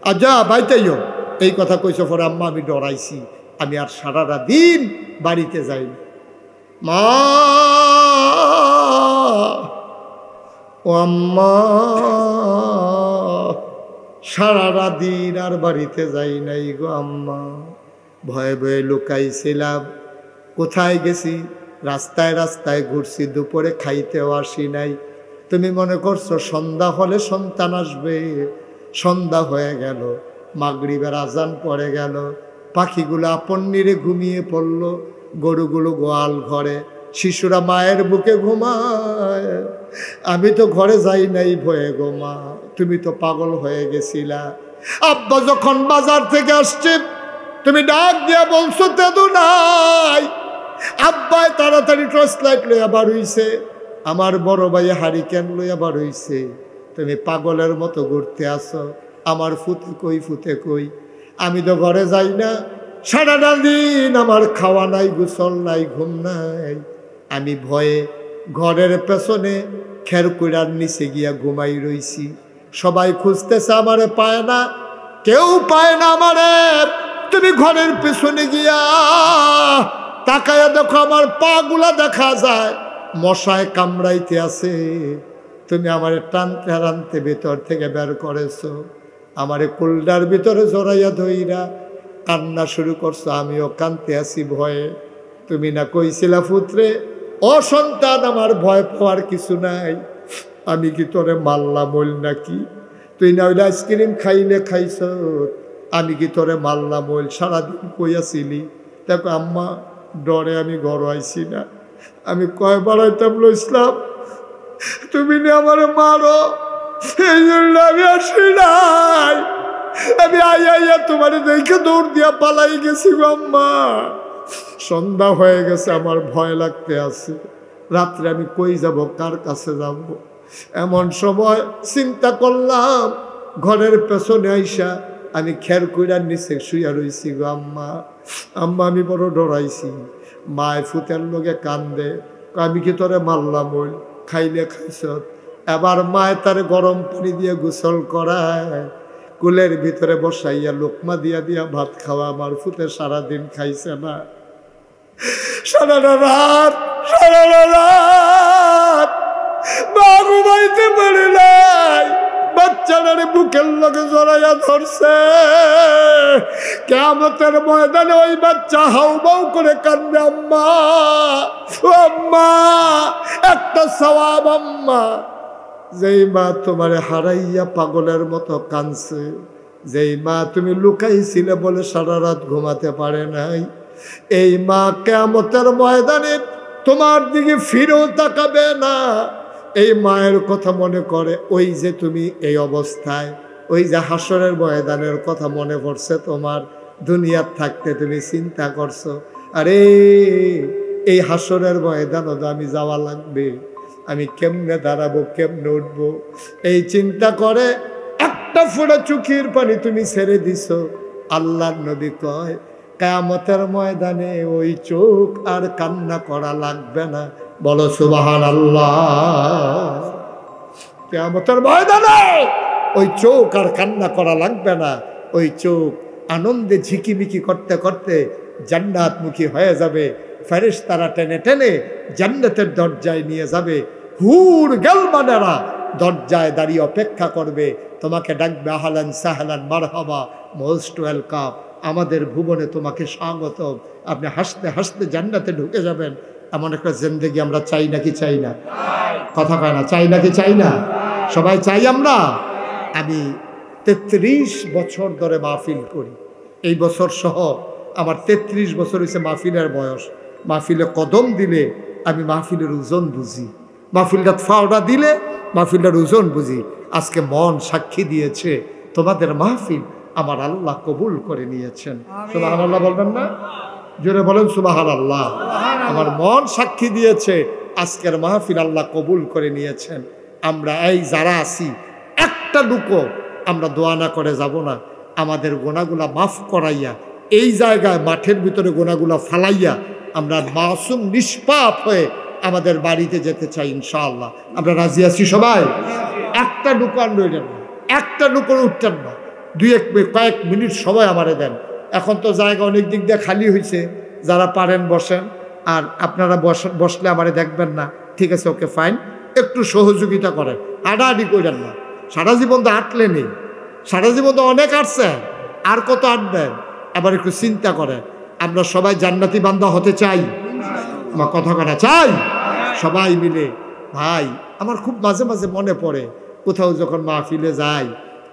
[SPEAKER 1] আর যা বাইতাইও, এই কথা কইছো। পরে আম্মা আমি ডরাইছি, আমি আর সারাটা দিন বাড়িতে যাই। মা, ও আম্মা, সারাটা দিন আর বাড়িতে যাই নাই গো আম্মা, ভয়ে ভয়ে লুকাইছিলাম। কোথায় গেছি? রাস্তায় রাস্তায় ঘুরছি, দুপুরে খাইতেও আসি নাই। তুমি মনে করছো সন্ধ্যা হলে সন্তান আসবে? সন্ধ্যা হয়ে গেল, মাগরিবের আজান পড়ে গেল, পাখিগুলো আপন নিরে ঘুমিয়ে পড়ল, গরুগুলো গোয়াল ঘরে, শিশুরা মায়ের বুকে ঘুমায়। আমি তো ঘরে যাই নাই ভয়ে গো মা, তুমি তো পাগল হয়ে গেছিলা। আব্বা যখন বাজার থেকে আসছে, তুমি ডাক দিয়া বলছো তেদু নাই। আব্বাই তাড়াতাড়ি টর্চ লাইট লইয়া বার হইছে, আমার বড় ভাই হারিকেন লইয়া বার হইছে। তুমি পাগলের মতো ঘুরতে আসো, আমার ফুতে কই, ফুতে কই? আমি তো ঘরে যাই না, সারাটা দিন আমার খাওয়া নাই, গোসল নাই, ঘুম নাই। আমি ভয়ে ঘরের পেছনে খেরকুড়ার নিচে গিয়া ঘুমাই রইছি। সবাই খুঁজতেছে, আমারে পায় না, কেউ পায় না আমারে। তুমি ঘরের পেছনে গিয়া তাকায়া দেখো, আমার পা গুলা দেখা যায়, মশায় কামড়াইতে আছে, তুমি আমারে টানতে টানতে ভিতর থেকে বের করেছো, আমারে কুলডার ভিতরে জড়াইয়া ধইরা কান্না শুরু করছো, আমিও কানতে আছি ভয়ে। তুমি না কইছিলা পুত্রে, ও সন্তান আমার ভয় পাওয়ার কিছু নাই, আমি কি তোরে মারলাম বল নাকি? তুই না ওইটা আইসক্রিম খাইলে খাইছ, আমি কি তোরে মারলাম বল? সারাদিন কইয়াছিলি। দেখো আম্মা, ডরে আমি ঘর আইছি না, আমি কয়বার আইতাম ইসলাম, তুমি না আমারে মারো, এই জন্য আমি আসি নাই। আমি আইয়া তোমার দেখে দৌড় দিয়া পালাই গেছি গো আম্মা। সন্ধ্যা হয়ে গেছে, আমার ভয় লাগতে আছে, রাত্রে আমি কই যাব, কার কাছে যাব? এমন সময় চিন্তা করলাম, ঘরের পেছনে আইসা আমি খের কইরার নিচে শুইয়া রইছি গো আম্মা। আম্মা আমি বড় ডরাইছি। মায় ফুতের লোকে কান্দে, আমি কি তোরে মারলাম বল? খাইলে খাইছ। এবার মায় তার গরম পানি দিয়ে গোসল করায়, কুলের ভিতরে বসাইয়া লোকমা দিয়া দিয়া ভাত খাওয়া। আমার ফুতে সারাদিন খাইছে না, সারাটা রাত মা ঘুমাইতে পারে নাই, বাচ্চাটারে বুকের লগে জড়াইয়া ধরছে। কিয়ামতের ময়দানে ওই বাচ্চা হাউমাউ করে কান্দে, আম্মা আম্মা, একটা সওয়াব আম্মা। যেই মা তোমারে হারাইয়া পাগলের মতো কাঁদছে, যেই মা তুমি লুকাইছিলে বলে সারা রাত ঘুমাতে পারে নাই, এই মা কিয়ামতের ময়দানে তোমার দিকে ফিরেও তাকাবে না। এই মায়ের কথা মনে করে, ওই যে তুমি এই অবস্থায়, ওই যে হাসরের ময়দানের কথা মনে পড়ছে তোমার। দুনিয়ার থাকতে তুমি চিন্তা করছো, আরে এই হাসরের ময়দানও তো আমি যাওয়া লাগবে, আমি কেমনে দাঁড়াবো, কেমনে উঠবো, এই চিন্তা করে একটা ফোঁটা চোখের পানি তুমি ছেড়ে দিছো। আল্লাহর নবী কয়, কিয়ামতের ময়দানে ওই চোখ আর কান্না করা লাগবে না। বলো সুবহানাল্লাহ। কিয়ামতের ময়দানে ওই চোখ আর কান্না করা লাগবে না, ওই চোখ আনন্দে ঝিকিমিকি করতে করতে জান্নাতমুখী হয়ে যাবে। ফেরেশতারা টেনে টেনে জান্নাতের দরজায় নিয়ে যাবে। হুর গেলমানেরা দরজায় দাঁড়িয়ে অপেক্ষা করবে, তোমাকে ডাকবে, আহলান সাহলান মারহাবা, মোস্ট ওয়েলকাম, আমাদের ভুবনে তোমাকে স্বাগতম। আপনি হাসতে হাসতে জান্নাতে ঢুকে যাবেন। এমন একটা জিন্দেগি আমরা চাই নাকি চাই না? কথা কয় না, চাই নাকি চাই না? সবাই চাই আমরা। আমি 33 বছর ধরে মাহফিল করি, এই বছর সহ আমার 33 বছর হয়েছে মাহফিলের বয়স। মাহফিলে কদম দিলে আমি মাহফিলের ওজন বুঝি, মাহফিলটা ফাওড়া দিলে মাহফিলটার ওজন বুঝি। আজকে মন সাক্ষী দিয়েছে, তোমাদের মাহফিল আমার আল্লাহ কবুল করে নিয়েছেন। সুবহানাল্লাহ বলবেন না? জোরে বলেন সুবহানাল্লাহ। আমার মন সাক্ষী দিয়েছে, আজকের মাহফিল আল্লাহ কবুল করে নিয়েছেন। আমরা এই যারা আছি, একটা লুকো আমরা দোয়া না করে যাব না। আমাদের গোনাগুলা মাফ করাইয়া, এই জায়গায় মাঠের ভিতরে গোনাগুলা ফালাইয়া আমরা মাসুম নিষ্পাপ হয়ে আমাদের বাড়িতে যেতে চাই ইনশাআল্লাহ। আমরা রাজি আছি সবাই? একটা লুকান রইলেন না, একটা লুকোর উঠতেন না। কয়েক মিনিট সময় আমারে দেন। এখন তো জায়গা অনেক দিক দিয়ে খালি হয়েছে, যারা পারেন বসেন, আর আপনারা বসলে আমারে দেখবেন না, ঠিক আছে, ওকে ফাইন, একটু সহযোগিতা করেন, হাঁটাহাঁটি করেন না। সারা জীবন তো আটলে নেই, সারা জীবন তো অনেক আটছেন, আর কত আটবেন? আবার একটু চিন্তা করেন, আমরা সবাই জান্নাতি বান্দা হতে চাই, আমার কথা করা চাই সবাই মিলে। ভাই আমার খুব মাঝে মাঝে মনে পড়ে, কোথাও যখন মাহফিলে যাই,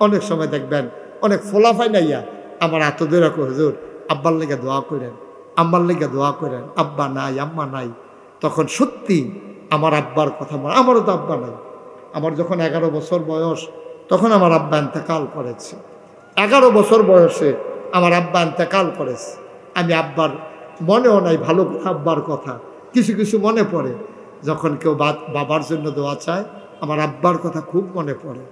[SPEAKER 1] অনেক সময় দেখবেন অনেক ফোলাফাই নাইয়া আমার এত দূর হুজুর আব্বার লেগে দোয়া করেন, আম্মার লেগে দোয়া করেন, আব্বা নাই আম্মা নাই। তখন সত্যি আমার আব্বার কথা মনে, আমারও তো আব্বা নাই। আমার যখন 11 বছর বয়স, তখন আমার আব্বা ইন্তেকাল করেছে। 11 বছর বয়সে আমার আব্বা ইন্তেকাল করেছে। আমি আব্বার মনেও নাই ভালো আব্বার কথা, কিছু কিছু মনে পড়ে। যখন কেউ বাবার জন্য দোয়া চায়, আমার আব্বার কথা খুব মনে পড়ে।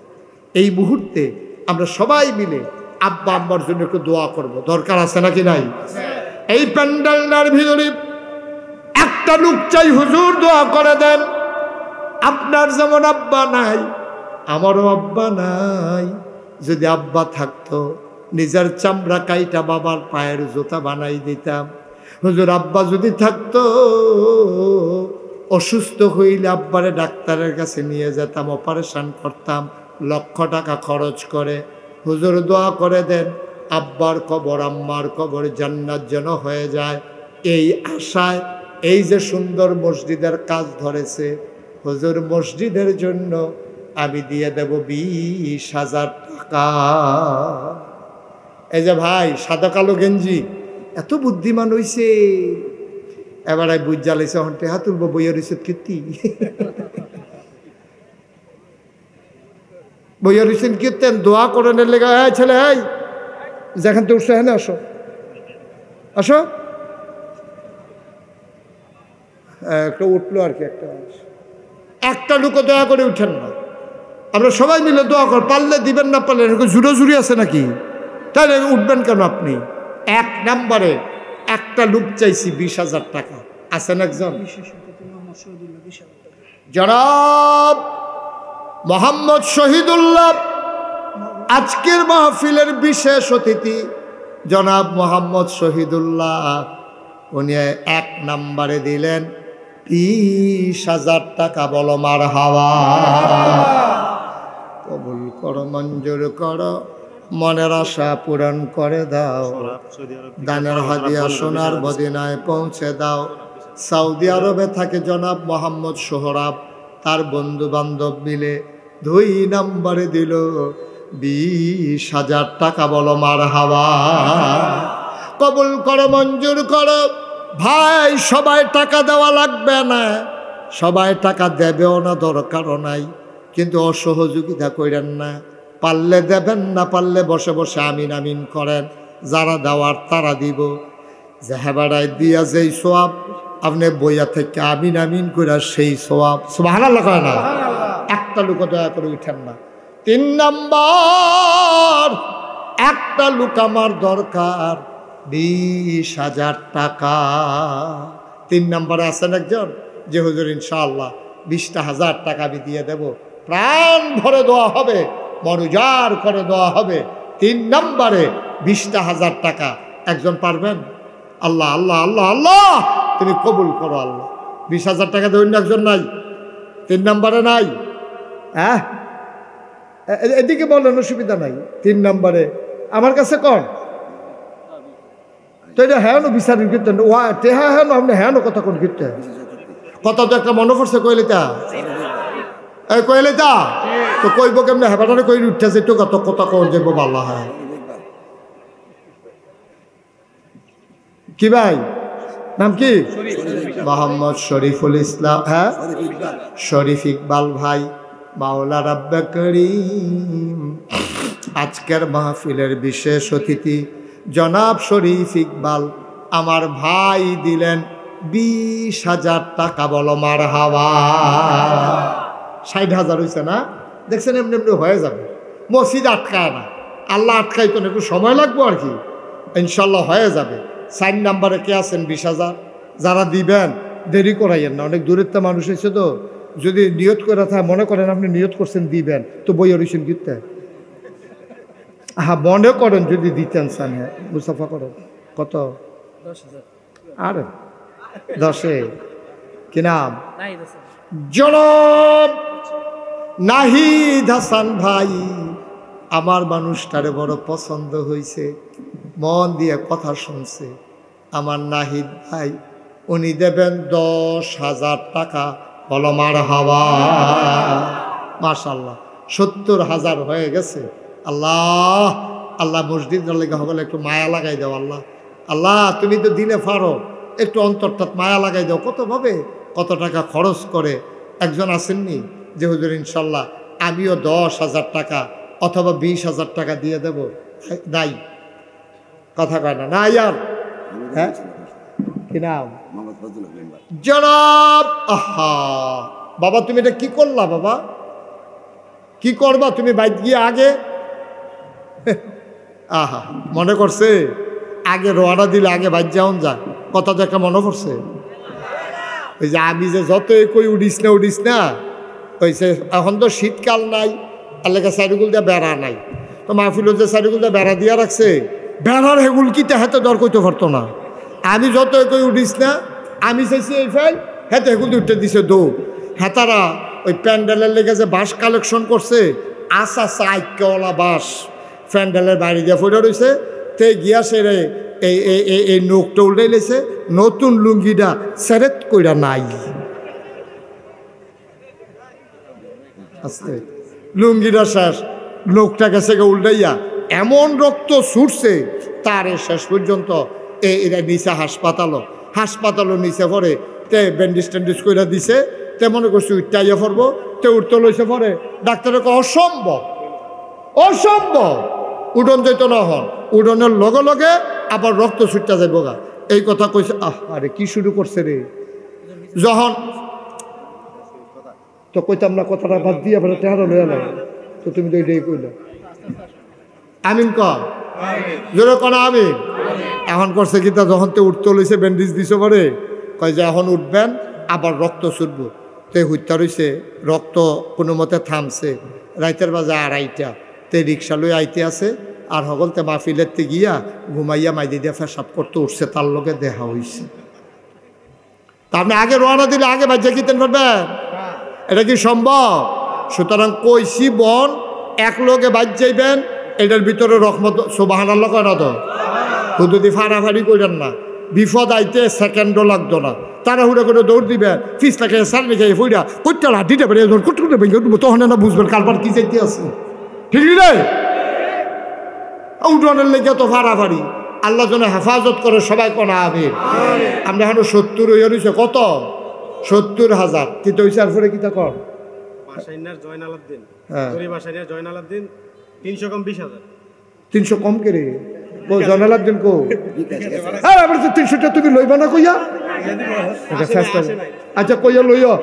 [SPEAKER 1] এই মুহূর্তে আমরা সবাই মিলে আব্বা আম্মার জন্য একটু দোয়া করব, দরকার আছে নাকি নাই? এই প্যান্ডেলটার ভিতরে একটা লোক চাই, হুজুর দোয়া করে দেন। আপনার যেমন আব্বা নাই, আমারও আব্বা নাই। যদি আব্বা থাকতো, নিজের চামড়া কাইটা বাবার পায়ের জুতা বানাই দিতাম। হুজুর আব্বা যদি থাকতো, অসুস্থ হইলে আব্বারে ডাক্তারের কাছে নিয়ে যেতাম, অপারেশন করতাম, লক্ষ টাকা খরচ করে। হুজুর দোয়া করে দেন আব্বার কবর আম্মার কবর জান্নাত যেন হয়ে যায়। এই আশায় এই যে সুন্দর মসজিদের কাজ ধরেছে, হুজুর মসজিদের জন্য আমি দিয়ে দেব 20,000 টাকা। এই যে ভাই সাদা কালো গেঞ্জি, এত বুদ্ধিমান হইছে, এবার বুঝ জ্বালাইছে হন্টে হাত তুলবো বইয়ের ইসত কীর্তি বইয়ের ইসেন কীর্তেন দোয়া করানোর লেগে, হ্যাঁ ছেলে হ্যাঁ যেখান থেকে উঠছে হ্যাঁ আসো আসো, একটা উঠলো আর কি, একটা লোক দয়া করে উঠেন না। আমরা সবাই মিলে দোয়া কর, পারলে দিবেন না পারলে জুড়ে জুড়ি আছে নাকি, তাহলে উঠবেন কেন আপনি? 1 নম্বরে একটা লোক চাইছি 20,000 টাকা। আছেন একজন? জনাব মোহাম্মদ শহীদুল্লাহ, আজকের মাহফিলের বিশেষ অতিথি জনাব মোহাম্মদ শহীদুল্লাহ, উনি 1 নম্বরে দিলেন 20,000 টাকা। বলো মারহাবা। কবুল করো, মঞ্জুর করো, মনের আশা পূরণ করে দাও, দানের হাদিয়া সোনার মদিনায় পৌঁছে দাও। সৌদি আরবে থাকে জনাব মোহাম্মদ সোহরাব, তার বন্ধু বান্ধব মিলে 2 নম্বরে দিল 20,000 টাকা। বলো মারহাবা। কবুল করো, মঞ্জুর করো। ভাই সবাই টাকা দেওয়া লাগবে না, সবাই টাকা দেবেও না, দরকারও নাই, কিন্তু অসহযোগিতা করেন না। পারলে দেবেন, না পারলে বসে বসে আমিন আমিন করেন। যারা দেওয়ার তারা দিব। জাহেবাড়ায় দিয়া যেই সোয়াব, আপনি বইয়া থেকে আমিন আমিন করে সেই সোয়াব। সুবহানাল্লাহ কয় না? একটা লোক দয়া করে উঠেন না। 3 নম্বর, একটা লোক আমার দরকার 20,000 টাকা। 3 নম্বরে আছেন একজন, যে হুজুর ইনশাআল্লাহ 20,000 টাকা আমি দিয়ে দেব, প্রাণ ভরে দেওয়া হবে, মরুজার করে দেওয়া হবে। 3 নম্বরে 20,000 টাকা। একজন পারবেন? আল্লাহ আল্লাহ আল্লাহ আল্লাহ, তুমি কবুল করো আল্লাহ। 20,000 টাকা দেবেন না? একজন নাই? 3 নম্বরে নাই? হ্যাঁ, এদিকে বলেন, অসুবিধা নাই। 3 নম্বরে আমার কাছে কন তো, এটা হ্যাঁ নো বিচারের কীর্তন হ্যাঁ হ্যাঁ আপনি হ্যাঁ নো কথা কোন কীর্তন কথা তো একটা মনে পড়ছে কইলেতা, এই কইলেতা তো কইব কেমনে? হেবাটারে কই উঠতেছে তো কত কথা কোন যাবো আল্লাহ। হ্যাঁ কি ভাই নাম কি? মোহাম্মদ শরীফুল ইসলাম। হ্যাঁ শরীফ ইকবাল ভাই, মাওলা রাব্বে করিম। আজকের মাহফিলের বিশেষ অতিথি জনাব শরীফ ইকবাল আমার ভাই দিলেন 20,000 টাকা। বলো মারহাবা। 60,000 হয়েছে না? দেখছেন, এমনি এমনি হয়ে যাবে। মসজিদ আটকায় না, আল্লাহ আটকাইতো না, একটু সময় লাগবো আর কি, ইনশাল্লাহ হয়ে যাবে। 4 নম্বরে কে আছেন? 20,000 যারা দিবেন দেরি করাইয়েন না, অনেক দূরের তো মানুষ এসে, তো যদি নিয়ত করে থাকে, মনে করেন আপনি নিয়ত করছেন দিবেন, তো বইয়া রয়েছেন কিনতে। হ্যাঁ মনে করেন যদি দিতেন চান, হ্যাঁ মুসাফা করেন। কত? 10,000। আর 10-এ কি নাম? জনাব নাহিদ হাসান ভাই, আমার মানুষটারে বড় পছন্দ হয়েছে, মন দিয়ে কথা শুনছে। আমার নাহিদ ভাই, উনি দেবেন 10,000 টাকা। বলো মারহাবা। মাশাআল্লাহ, 70,000 হয়ে গেছে। আল্লাহ আল্লাহ, মসজিদ লেগে হবে একটু মায়া লাগাই দাও আল্লাহ। আল্লাহ তুমি তো দিনে পারো, একটু অন্তরটা মায়া লাগাই দাও। কত ভাবে কত টাকা খরচ করে। একজন আসেননি যে হুজুর ইনশাল্লাহ আমিও 10,000 টাকা অথবা 20,000 টাকা দিয়ে দেব? নাই, কথা কয় না। না ইয়ার, হ্যাঁ কি নাম? জনাব। আহা বাবা, তুমি এটা কি করলা বাবা? কি করবা তুমি? বাইক গিয়ে আগে আহা মনে করছে আগে রোয়ানা দিলে আগে বাইক যাওন যায়, কথা তো একটা মনে পড়ছে। ওই যে আমি যে যতই কই উঠিস না হয়েছে, এখন তো শীতকাল নাই, আল্লাহকে সাইডগুল দিয়ে বেড়া নাই, তো মাহফিল যে সাইডগুল দিয়ে বেড়া দিয়া রাখছে, বেড়ার হেগুল কি হাতে দর করতে পারতো না। আমি যতই কই উঠিস না, আমি চাইছি এই ফাইল হেতে কিন্তু উঠে দিছে দৌড়। হেতারা ওই প্যান্ডেলের লেগে যে বাঁশ কালেকশন করছে, আসা সাইকেওয়ালা বাঁশ প্যান্ডেলের বাইরে দিয়ে ফুটে রয়েছে। তে গিয়া সেরে এই নোকটা উল্টে লেছে, নতুন লুঙ্গিটা সেরেত কইরা নাই। আস্তে লুঙ্গিটা শেষ, লোকটা গেছে উল্টাইয়া, এমন রক্ত ছুটছে তার শেষ পর্যন্ত এরা নিচে হাসপাতালও নিচে পরে তে ব্যান্ডেজ ট্যান্ডেজ করে দিছে। তে মনে করছি উঠটাইয়া পড়বো, তে উঠতে লইছে পরে ডাক্তারের অসম্ভব উডন যেত না হন, উডনের লগে লগে আবার রক্ত ছুটতে যাইব গা। এই কথা কইছে। আরে কি শুরু করছে রে, যখন তো কইতাম না কথাটা বাদ দিয়ে আবার তেহারা লইয়া লাগে, তো তুমি তো এটাই কইলা। আমিন ক জোরে কনা আমিন। এখন করছে কি তা, যখন তো উঠতে লইছে ব্যান্ডেজ দিছে পরে কয় যে এখন উঠবেন, আবার রক্ত ছুটবো। তে হত্যা রয়েছে, রক্ত কোনো মতে থামছে। রাইতের বাজে 2:30, তে রিক্সা লই আইতে আছে। আর সকলতে মাহফিলেরতে গিয়া ঘুমাইয়া মাইদি দিয়া ফেসাব করতে উঠছে, তার লগে দেখা হইছে। তা আপনি আগে রওনা দিলে আগে বাজ্যা কিতেন পারবেন? এটা কি সম্ভব? সুতরাং কইছি বন এক লোকে বাজ যাইবেন, এটার ভিতরে রহমত সুবহানাল্লাহ কয় না তো, হুদুদি ফাড়াফাড়ি করেন না। বিপদ আইতে সেকেন্ডও লাগতো না, তাড়াহুড়া করে দৌড় দিবেন, ফিস লাগে সার রেখে ফুইরা কোটটা লাঠিটা বেড়ে কুটকুটে ভেঙে উঠবো, তখন না বুঝবেন কারবার কি চাইতে আছে। ঠিক রে, উঠোনের লেগে তো ফাড়াফাড়ি। আল্লাহ যেন হেফাজত করে, সবাই কোনা আমিন। আমরা এখন 70 হয়ে রয়েছে, কত 70,000 কিন্তু হয়েছে। আর পরে কিতা কর 300 কম করে জয়নালাব্দিন কো 300টা তুমি লইবা না কইয়া? আচ্ছা কইয়া লইয়া